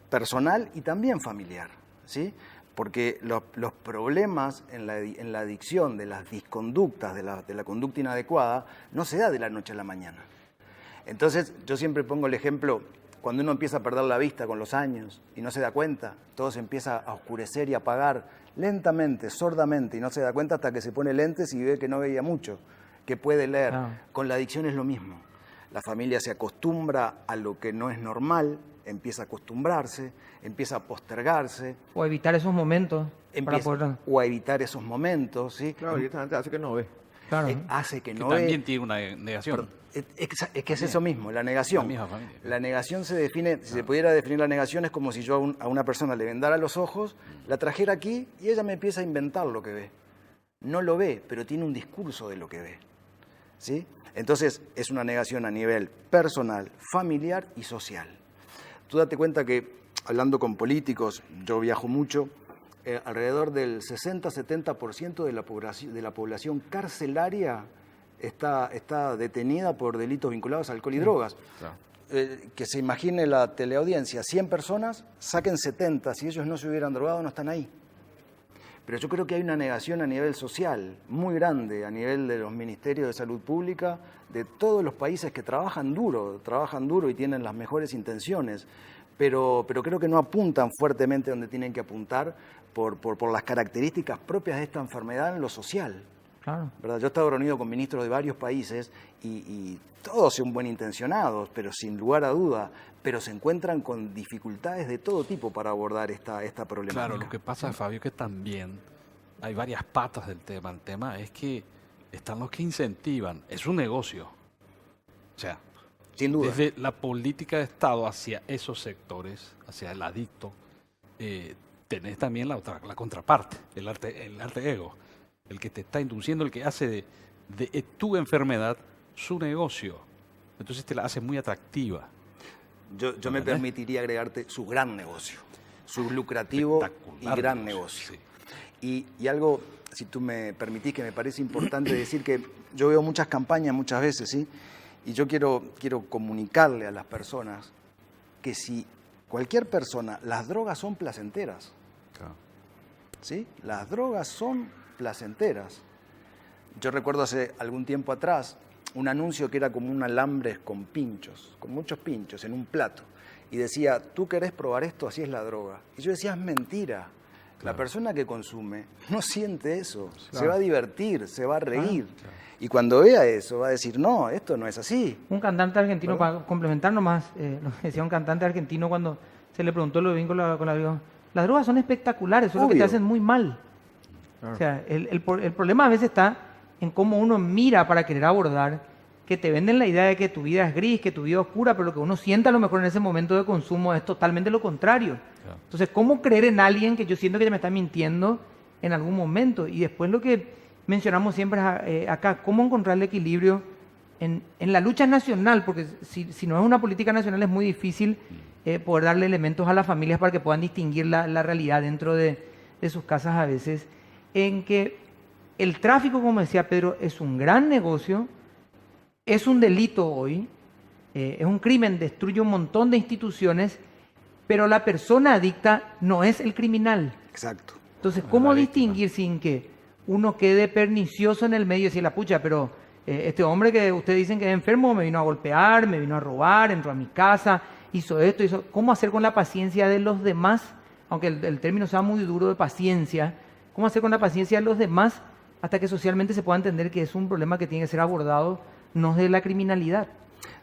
personal y también familiar, ¿sí? Porque los problemas en la adicción, de las disconductas, de la conducta inadecuada, no se da de la noche a la mañana. Entonces yo siempre pongo el ejemplo, cuando uno empieza a perder la vista con los años y no se da cuenta, todo se empieza a oscurecer y apagar lentamente, sordamente, y no se da cuenta hasta que se pone lentes y ve que no veía mucho, que puede leer. Con la adicción es lo mismo. La familia se acostumbra a lo que no es normal, empieza a acostumbrarse, empieza a postergarse. O evitar esos momentos. O a evitar esos momentos, ¿sí? Claro, directamente hace que no ve. Claro. Hace que no Que ve. también tiene una negación. Es que es eso mismo, la negación. La misma familia. La negación se define, si se pudiera definir la negación, es como si yo a una persona le vendara los ojos, la trajera aquí y ella me empieza a inventar lo que ve. No lo ve, pero tiene un discurso de lo que ve, ¿sí? Entonces es una negación a nivel personal, familiar y social. Tú date cuenta que, hablando con políticos, yo viajo mucho, alrededor del 60-70% de la población carcelaria está detenida por delitos vinculados a alcohol y drogas. Claro. Que se imagine la teleaudiencia, 100 personas, saquen 70, si ellos no se hubieran drogado no están ahí. Pero yo creo que hay una negación a nivel social muy grande, a nivel de los ministerios de salud pública, de todos los países que trabajan duro y tienen las mejores intenciones, pero creo que no apuntan fuertemente donde tienen que apuntar por las características propias de esta enfermedad en lo social. Claro. ¿Verdad? Yo he estado reunido con ministros de varios países y todos son buenintencionados, pero sin lugar a duda, pero se encuentran con dificultades de todo tipo para abordar esta problemática. Claro, lo que pasa, Fabio, que también hay varias patas del tema. El tema es que están los que incentivan. Es un negocio. O sea, sin duda. Desde la política de Estado hacia esos sectores, hacia el adicto, tenés también la contraparte, el arte ego. El que te está induciendo, el que hace de tu enfermedad su negocio. Entonces te la hace muy atractiva. Yo me permitiría agregarte su gran negocio, su lucrativo y gran negocio. negocio. Sí. Y algo, si tú me permitís, que me parece importante decir, que yo veo muchas campañas muchas veces, ¿sí? Y yo quiero comunicarle a las personas que si cualquier persona, las drogas son placenteras, ¿sí? Las drogas son placenteras. Yo recuerdo hace algún tiempo atrás un anuncio que era como un alambre con pinchos, con muchos pinchos en un plato. Y decía, ¿tú querés probar esto? Así es la droga. Y yo decía, es mentira. La persona que consume no siente eso. Se va a divertir, se va a reír. Y cuando vea eso va a decir, no, esto no es así. Un cantante argentino, para complementar nomás, lo que decía un cantante argentino cuando se le preguntó lo de con la droga, las drogas son espectaculares, solo que te Obvio. hacen muy mal. O sea, el problema a veces está en cómo uno mira para querer abordar, que te venden la idea de que tu vida es gris, que tu vida es oscura, pero lo que uno siente a lo mejor en ese momento de consumo es totalmente lo contrario. Entonces, ¿cómo creer en alguien que yo siento que me está mintiendo en algún momento? Y después lo que mencionamos siempre acá, ¿cómo encontrar el equilibrio en la lucha nacional? Porque si no es una política nacional es muy difícil poder darle elementos a las familias para que puedan distinguir la realidad dentro de sus casas a veces, en que el tráfico, como decía Pedro, es un gran negocio, es un delito hoy, es un crimen, destruye un montón de instituciones, pero la persona adicta no es el criminal. Exacto. Entonces, ¿cómo distinguir sin que uno quede pernicioso en el medio y decir, la pucha, pero este hombre que ustedes dicen que es enfermo me vino a golpear, me vino a robar, entró a mi casa, hizo esto, hizo... ¿Cómo hacer con la paciencia de los demás? Aunque el término sea muy duro de paciencia, ¿cómo hacer con la paciencia de los demás hasta que socialmente se pueda entender que es un problema que tiene que ser abordado, no de la criminalidad?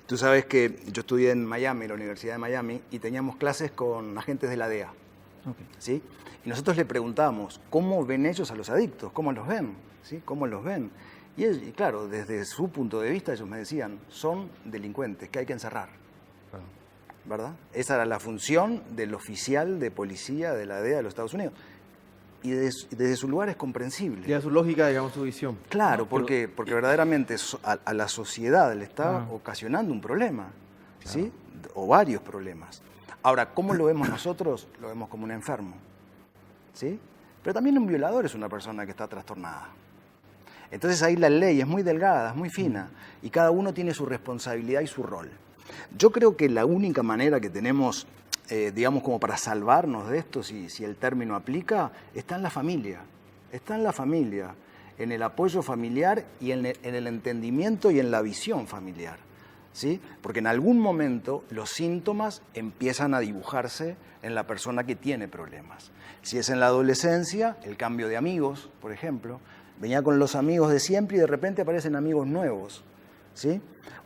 Tú sabes que yo estudié en Miami, la Universidad de Miami, y teníamos clases con agentes de la DEA. ¿Sí? Y nosotros le preguntábamos, ¿cómo ven ellos a los adictos? ¿Cómo los ven? ¿Sí? ¿Cómo los ven? Y claro, desde su punto de vista ellos me decían, son delincuentes que hay que encerrar. ¿Verdad? Esa era la función del oficial de policía de la DEA de los Estados Unidos. Y desde su lugar es comprensible. Tiene su lógica, digamos, su visión. Claro, porque verdaderamente a la sociedad le está ocasionando un problema, ¿sí? O varios problemas. Ahora, ¿cómo lo vemos nosotros? Lo vemos como un enfermo, ¿sí? Pero también un violador es una persona que está trastornada. Entonces ahí la ley es muy delgada, es muy fina, y cada uno tiene su responsabilidad y su rol. Yo creo que la única manera que tenemos, digamos, como para salvarnos de esto, si el término aplica, está en la familia. Está en la familia, en el apoyo familiar y en el entendimiento y en la visión familiar, ¿sí? Porque en algún momento los síntomas empiezan a dibujarse en la persona que tiene problemas. Si es en la adolescencia, el cambio de amigos, por ejemplo, venía con los amigos de siempre y de repente aparecen amigos nuevos, ¿sí?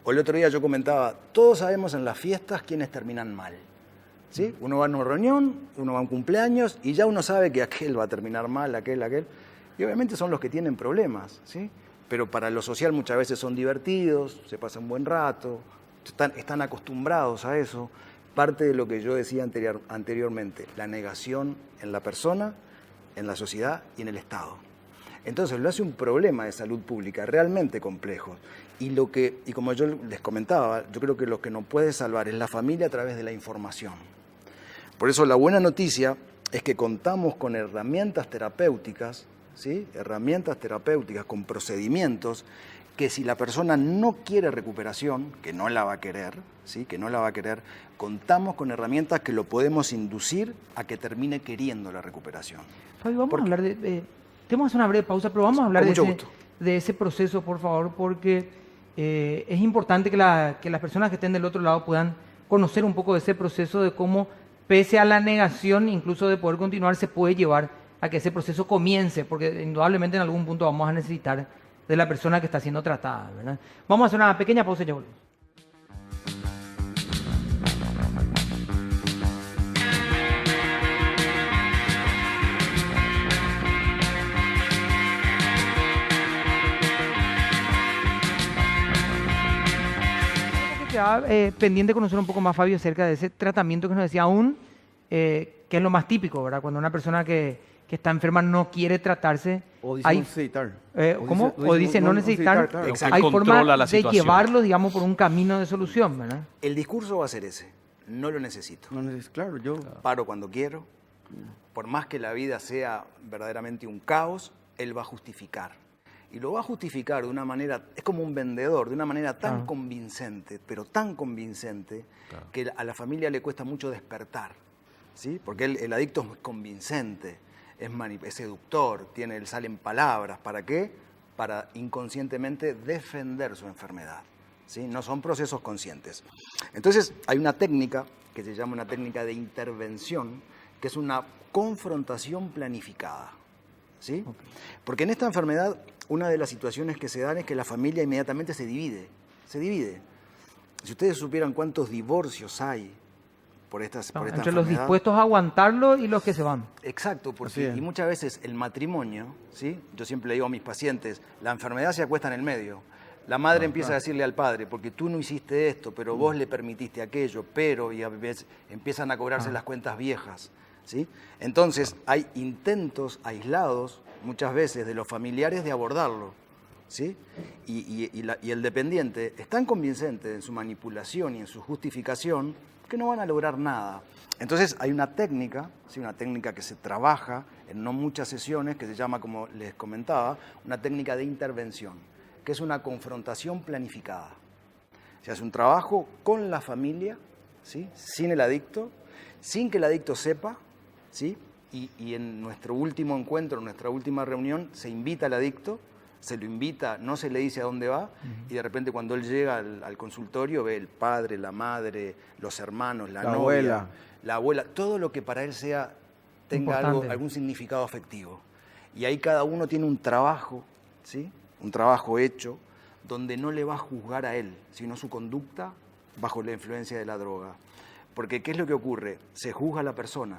O el otro día yo comentaba, todos sabemos en las fiestas quiénes terminan mal, ¿sí? Uno va a una reunión, uno va a un cumpleaños y ya uno sabe que aquel va a terminar mal, aquel. Y obviamente son los que tienen problemas, ¿sí? Pero para lo social muchas veces son divertidos, se pasa un buen rato, están acostumbrados a eso. Parte de lo que yo decía anteriormente, la negación en la persona, en la sociedad y en el Estado. Entonces lo hace un problema de salud pública realmente complejo. Y como yo les comentaba, yo creo que lo que nos puede salvar es la familia a través de la información. Por eso la buena noticia es que contamos con herramientas terapéuticas, ¿sí? Herramientas terapéuticas con procedimientos que si la persona no quiere recuperación, que no la va a querer, ¿sí? Que no la va a querer, contamos con herramientas que lo podemos inducir a que termine queriendo la recuperación. Fabi, vamos a hablar de... Tenemos que hacer una breve pausa, pero vamos a hablar de ese proceso, por favor, porque es importante que las personas que estén del otro lado puedan conocer un poco de ese proceso, de cómo, pese a la negación, incluso de poder continuar, se puede llevar a que ese proceso comience, porque indudablemente en algún punto vamos a necesitar de la persona que está siendo tratada, ¿verdad? Vamos a hacer una pequeña pausa y ya volvemos. Quedaba pendiente de conocer un poco más, Fabio, acerca de ese tratamiento que nos decía aún, que es lo más típico, ¿verdad? Cuando una persona que está enferma no quiere tratarse. O dice no necesitar. ¿Cómo? O dice no necesitar. Claro. Exacto. Hay forma la de situación. llevarlo, digamos, por un camino de solución, ¿verdad? El discurso va a ser ese, no lo necesito. Claro, yo... Paro cuando quiero, Por más que la vida sea verdaderamente un caos, él va a justificar. Y lo va a justificar de una manera, es como un vendedor, de una manera tan convincente, pero tan convincente, que a la familia le cuesta mucho despertar, ¿sí? Porque el adicto es convincente, es seductor, sale en palabras. ¿Para qué? Para inconscientemente defender su enfermedad, ¿sí? No son procesos conscientes. Entonces, hay una técnica que se llama una técnica de intervención, que es una confrontación planificada, ¿sí? Porque en esta enfermedad, una de las situaciones que se dan es que la familia inmediatamente se divide. Si ustedes supieran cuántos divorcios hay por esta Entre enfermedad. los dispuestos a aguantarlo y los que se van. Exacto, porque y muchas veces el matrimonio, ¿sí? Yo siempre le digo a mis pacientes, la enfermedad se acuesta en el medio. La madre empieza a decirle al padre, porque tú no hiciste esto, pero vos le permitiste aquello, y a veces empiezan a cobrarse las cuentas viejas, ¿sí? Entonces hay intentos aislados muchas veces de los familiares de abordarlo, ¿sí? Y el dependiente es tan convincente en su manipulación y en su justificación que no van a lograr nada. Entonces hay una técnica, ¿sí? Una técnica que se trabaja en no muchas sesiones, que se llama, como les comentaba, una técnica de intervención, que es una confrontación planificada. Se hace un trabajo con la familia, ¿sí? Sin el adicto, sin que el adicto sepa, ¿sí? Y en nuestro último encuentro, en nuestra última reunión, se invita al adicto, se lo invita, no se le dice a dónde va, y de repente cuando él llega al consultorio ve el padre, la madre, los hermanos, la novia, abuela. la abuela, todo lo que para él tenga algún significado afectivo. Y ahí cada uno tiene un trabajo, ¿sí? Un trabajo hecho, donde no le va a juzgar a él, sino su conducta bajo la influencia de la droga. Porque ¿qué es lo que ocurre? Se juzga a la persona,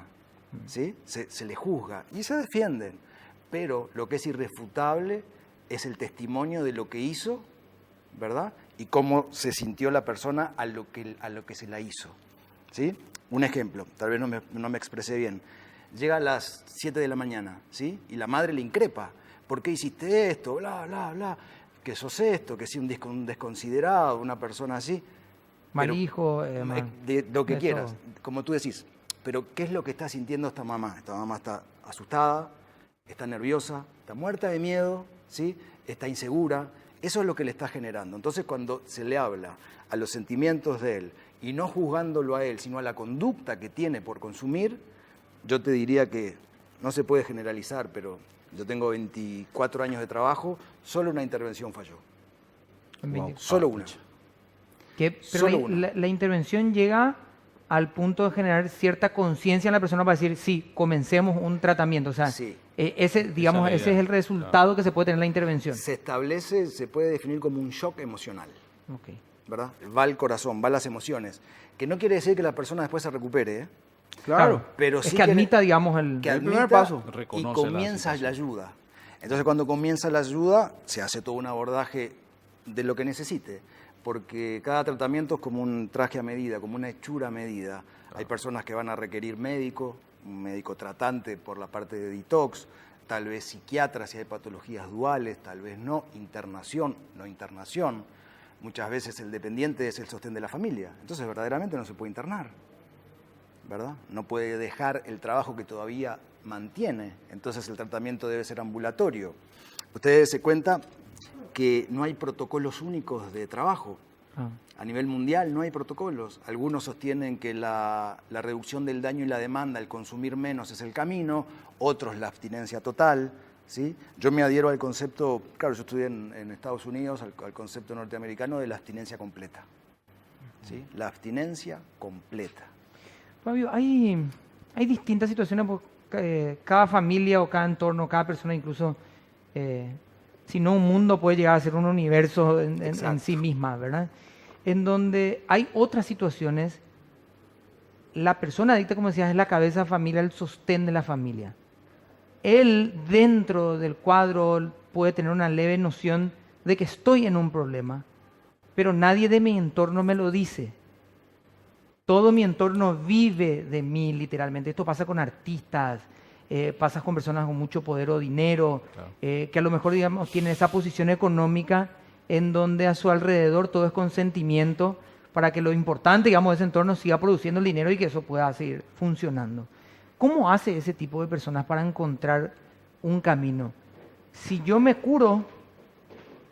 ¿sí? Se le juzga y se defienden. Pero lo que es irrefutable es el testimonio de lo que hizo, ¿verdad? Y cómo se sintió la persona a lo que se la hizo, ¿sí? Un ejemplo, tal vez no me expresé bien. Llega a las 7 de la mañana, ¿sí? Y la madre le increpa. ¿Por qué hiciste esto? Bla, bla, bla. Que sos esto, que sí, un desconsiderado, una persona así. Mal hijo, de lo que de quieras, todo. como tú decís. Pero ¿qué es lo que está sintiendo esta mamá? Esta mamá está asustada, está nerviosa, está muerta de miedo, ¿sí? Está insegura. Eso es lo que le está generando. Entonces, cuando se le habla a los sentimientos de él, y no juzgándolo a él, sino a la conducta que tiene por consumir, yo te diría que no se puede generalizar, pero yo tengo 24 años de trabajo, solo una intervención falló. Solo una. Pero Solo una. la intervención llega al punto de generar cierta conciencia en la persona para decir, sí, comencemos un tratamiento. O sea, Sí. ese es la es idea. el resultado que se puede tener en la intervención. Se puede definir como un shock emocional, Ok. ¿verdad? Va al corazón, va a las emociones. Que no quiere decir que la persona después se recupere, ¿eh? Claro. Pero Es sí que admita, digamos, que el primer admita paso. y Reconoce la comienza la situación. ayuda. Entonces, cuando comienza la ayuda, se hace todo un abordaje de lo que necesite, porque cada tratamiento es como un traje a medida, como una hechura a medida. Hay personas que van a requerir un médico tratante por la parte de detox, tal vez psiquiatra si hay patologías duales, tal vez no internación. Muchas veces el dependiente es el sostén de la familia, entonces verdaderamente no se puede internar, ¿verdad? No puede dejar el trabajo que todavía mantiene, entonces el tratamiento debe ser ambulatorio. Ustedes se cuenta que no hay protocolos únicos de trabajo. A nivel mundial no hay protocolos. Algunos sostienen que la reducción del daño y la demanda, el consumir menos es el camino, otros la abstinencia total, ¿sí? Yo me adhiero al concepto, claro, yo estudié en Estados Unidos, al concepto norteamericano de la abstinencia completa, ¿sí? La abstinencia completa. Fabio, hay distintas situaciones, porque cada familia o cada entorno, cada persona incluso, si no un mundo puede llegar a ser un universo en sí misma, ¿verdad? En donde hay otras situaciones, la persona adicta, como decías, es la cabeza de familia, el sostén de la familia. Él, dentro del cuadro, puede tener una leve noción de que estoy en un problema, pero nadie de mi entorno me lo dice. Todo mi entorno vive de mí, literalmente. Esto pasa con artistas, pasa con personas con mucho poder o dinero, Claro. que a lo mejor, digamos, tienen esa posición económica en donde a su alrededor todo es consentimiento para que lo importante, digamos, de ese entorno siga produciendo el dinero y que eso pueda seguir funcionando. ¿Cómo hace ese tipo de personas para encontrar un camino? Si yo me curo,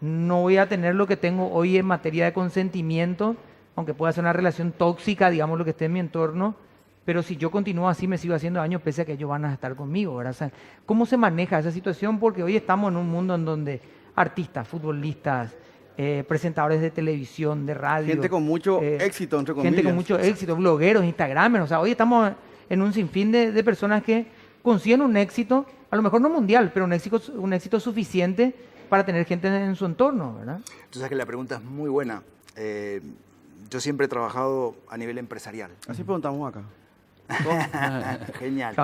no voy a tener lo que tengo hoy en materia de consentimiento, aunque pueda ser una relación tóxica, digamos, lo que esté en mi entorno, pero si yo continúo así me sigo haciendo daño pese a que ellos van a estar conmigo, ¿verdad? O sea, ¿cómo se maneja esa situación? Porque hoy estamos en un mundo en donde artistas, futbolistas, presentadores de televisión, de radio... Gente con mucho éxito, entre comillas. Gente con mucho éxito, blogueros, instagramers, o sea, hoy estamos en un sinfín de personas que consiguen un éxito, a lo mejor no mundial, pero un éxito suficiente para tener gente en su entorno, ¿verdad? Tú sabes que la pregunta es muy buena. Yo siempre he trabajado a nivel empresarial. Así preguntamos acá. Genial.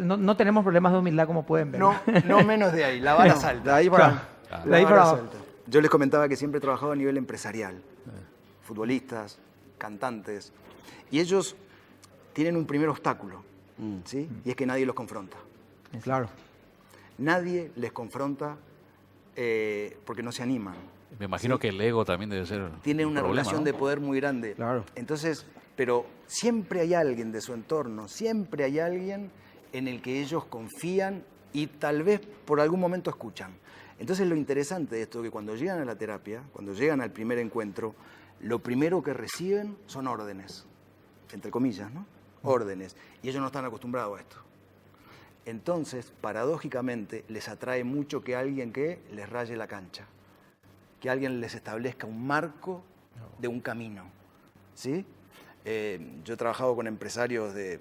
No tenemos problemas de humildad como pueden ver. No menos de ahí, la vara salta. De ahí para... De ahí para abajo. Yo les comentaba que siempre he trabajado a nivel empresarial. Futbolistas, cantantes. Y ellos tienen un primer obstáculo, ¿sí? Y es que nadie los confronta. Claro. Nadie les confronta porque no se animan. Me imagino que el ego también debe ser Tienen un una problema, relación ¿no? de poder muy grande. Claro. Entonces, pero siempre hay alguien de su entorno, siempre hay alguien en el que ellos confían y tal vez por algún momento escuchan. Entonces lo interesante de esto es que cuando llegan a la terapia, cuando llegan al primer encuentro, lo primero que reciben son órdenes, entre comillas, ¿no? Órdenes. Y ellos no están acostumbrados a esto. Entonces, paradójicamente, les atrae mucho que alguien que les raye la cancha, que alguien les establezca un marco de un camino, ¿sí? Yo he trabajado con empresarios de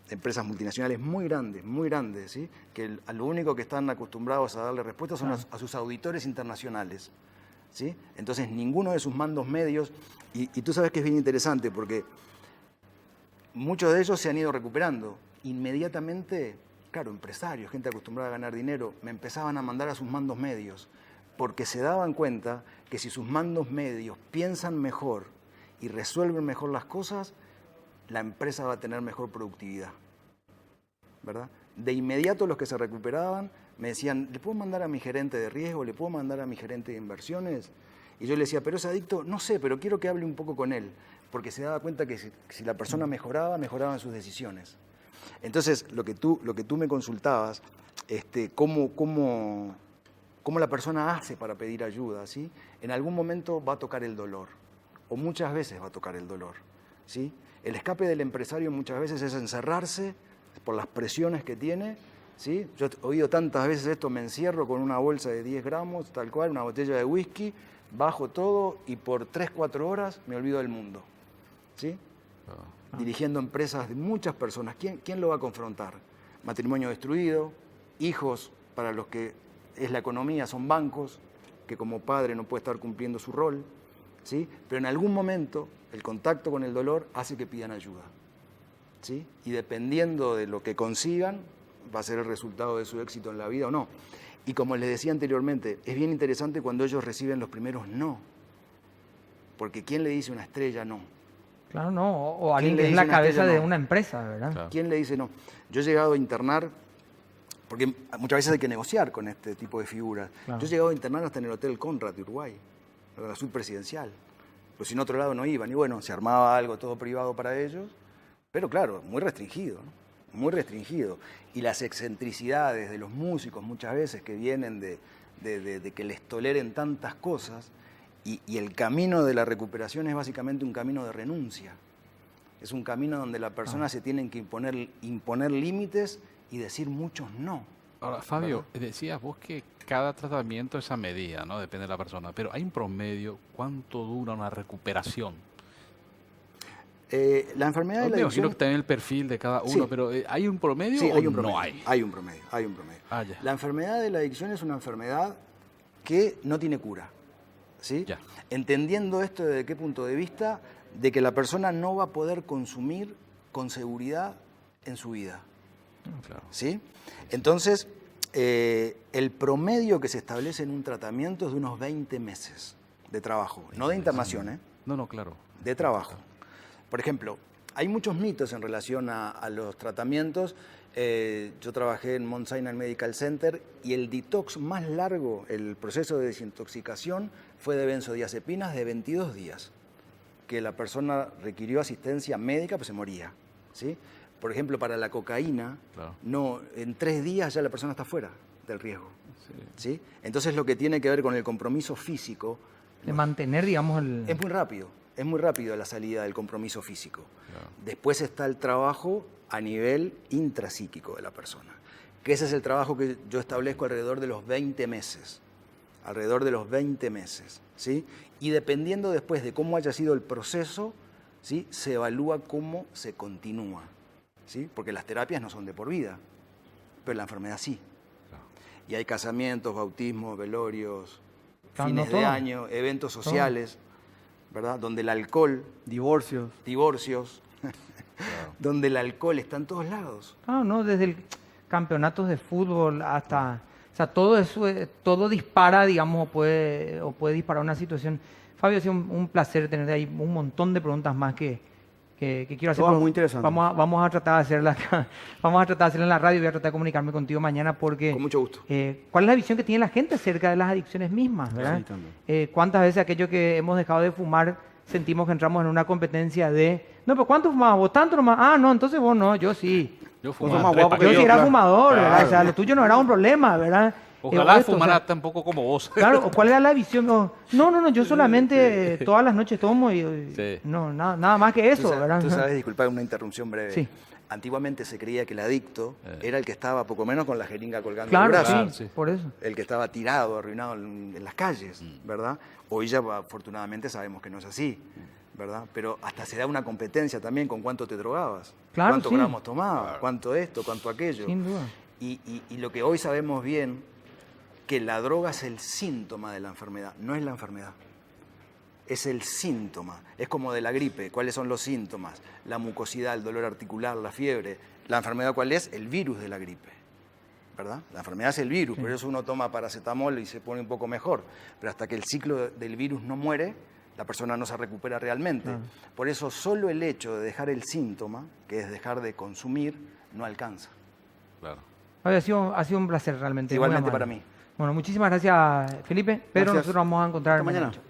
empresas multinacionales muy grandes, ¿sí? Que a lo único que están acostumbrados a darle respuestas son a sus auditores internacionales, ¿sí? Entonces, ninguno de sus mandos medios, y tú sabes que es bien interesante porque muchos de ellos se han ido recuperando. Inmediatamente, claro, empresarios, gente acostumbrada a ganar dinero, me empezaban a mandar a sus mandos medios, porque se daban cuenta que si sus mandos medios piensan mejor y resuelven mejor las cosas, la empresa va a tener mejor productividad, ¿verdad? De inmediato los que se recuperaban me decían, ¿le puedo mandar a mi gerente de riesgo? ¿Le puedo mandar a mi gerente de inversiones? Y yo le decía, ¿pero es adicto? No sé, pero quiero que hable un poco con él, porque se daba cuenta que si la persona mejoraban sus decisiones. Entonces, lo que tú me consultabas, cómo la persona hace para pedir ayuda, ¿sí? En algún momento va a tocar el dolor, o muchas veces va a tocar el dolor, ¿sí? El escape del empresario muchas veces es encerrarse por las presiones que tiene, ¿sí? Yo he oído tantas veces esto, me encierro con una bolsa de 10 gramos, tal cual, una botella de whisky, bajo todo y por 3-4 horas me olvido del mundo, ¿sí? Dirigiendo empresas de muchas personas. ¿Quién lo va a confrontar? Matrimonio destruido, hijos para los que es la economía, son bancos, que como padre no puede estar cumpliendo su rol, ¿sí? Pero en algún momento el contacto con el dolor hace que pidan ayuda, ¿sí? Y dependiendo de lo que consigan, va a ser el resultado de su éxito en la vida o no. Y como les decía anteriormente, es bien interesante cuando ellos reciben los primeros no. Porque ¿quién le dice una estrella no? Claro, no. O alguien ¿Quién que le es la dice una cabeza estrella de no? una empresa, ¿verdad? Claro. ¿Quién le dice no? Yo he llegado a internar, porque muchas veces hay que negociar con este tipo de figuras. Claro. Yo he llegado a internar hasta en el Hotel Conrad de Uruguay, en la suite presidencial. Pues si en otro lado no iban. Y bueno, se armaba algo todo privado para ellos, pero claro, muy restringido, ¿no? Muy restringido. Y las excentricidades de los músicos muchas veces que vienen de que les toleren tantas cosas, y el camino de la recuperación es básicamente un camino de renuncia. Es un camino donde la persona se tienen que imponer límites y decir muchos no. Ahora, Fabio, decías vos que cada tratamiento es a medida, ¿no? Depende de la persona. Pero hay un promedio, ¿cuánto dura una recuperación? La enfermedad de la Me imagino adicción... que también el perfil de cada uno, Sí. pero ¿hay un promedio Sí, o hay un promedio. no hay? Hay un promedio, hay un promedio. Ah, ya. La enfermedad de la adicción es una enfermedad que no tiene cura, ¿sí? Ya. Entendiendo esto desde qué punto de vista, de que la persona no va a poder consumir con seguridad en su vida, Claro. ¿sí? Entonces, el promedio que se establece en un tratamiento es de unos 20 meses de trabajo, no de internación, ¿eh? No, claro. De trabajo. Por ejemplo, hay muchos mitos en relación a los tratamientos. Yo trabajé en Mount Sinai Medical Center y el detox más largo, el proceso de desintoxicación, fue de benzodiazepinas de 22 días, que la persona requirió asistencia médica, pues se moría, ¿sí? Por ejemplo, para la cocaína, Claro. no, en 3 días ya la persona está fuera del riesgo. ¿Sí? Entonces lo que tiene que ver con el compromiso físico De mantener, digamos, el... es muy rápido la salida del compromiso físico. Después está el trabajo a nivel intrapsíquico de la persona, que ese es el trabajo que yo establezco alrededor de los 20 meses. Alrededor de los 20 meses, ¿sí? Y dependiendo después de cómo haya sido el proceso, ¿sí? Se evalúa cómo se continúa, ¿sí? Porque las terapias no son de por vida, pero la enfermedad sí. Y hay casamientos, bautismos, velorios, Claro, fines no de todo. año, eventos sociales, ¿verdad? Donde el alcohol, Divorcios. divorcios, donde el alcohol está en todos lados. Ah, no, desde el campeonatos de fútbol hasta... O sea, todo eso, todo dispara, digamos, o puede disparar una situación. Fabio, ha sido un placer tenerte ahí un montón de preguntas más que quiero hacer. Todas pero muy interesantes. Vamos a tratar de hacerlas vamos a tratar de hacerlas en la radio y voy a tratar de comunicarme contigo mañana porque... Con mucho gusto. ¿Cuál es la visión que tiene la gente acerca de las adicciones mismas, verdad? Sí, también. ¿Cuántas veces aquello que hemos dejado de fumar sentimos que entramos en una competencia de... No, pero ¿cuánto fumabas? ¿Vos tanto nomás? Ah, no, entonces vos no, yo sí. Yo Vos fumaba sos más tres guapo que Yo paquetes. sí era claro. fumador, ¿verdad? Claro. O sea, lo tuyo no era un problema, ¿verdad? Ojalá Esto, o fumara sea, tampoco como vos. Claro, ¿o ¿cuál era la visión? No, yo solamente todas las noches tomo y Sí. no, nada más que eso, ¿verdad? Tú sabes, disculpa una interrupción breve. Sí. Antiguamente se creía que el adicto era el que estaba poco menos con la jeringa colgando Claro, del brazo. sí, sí. por eso. El que estaba tirado, arruinado en las calles, Mm. ¿verdad? Hoy ya afortunadamente sabemos que no es así, ¿verdad? Pero hasta se da una competencia también con cuánto te drogabas, Claro, cuántos sí. gramos tomabas, cuánto esto, cuánto aquello. Sin duda. Y lo que hoy sabemos bien, que la droga es el síntoma de la enfermedad, no es la enfermedad. Es el síntoma. Es como de la gripe. ¿Cuáles son los síntomas? La mucosidad, el dolor articular, la fiebre. ¿La enfermedad cuál es? El virus de la gripe. ¿Verdad? La enfermedad es el virus, por eso uno toma paracetamol y se pone un poco mejor. Pero hasta que el ciclo del virus no muere, la persona no se recupera realmente. Por eso solo el hecho de dejar el síntoma, que es dejar de consumir, no alcanza. Claro. Fabio, ha sido un placer realmente. muy Igualmente amable. para mí. Bueno, muchísimas gracias, Felipe. Pedro, Gracias. nosotros vamos a encontrar Hasta mañana. mañana.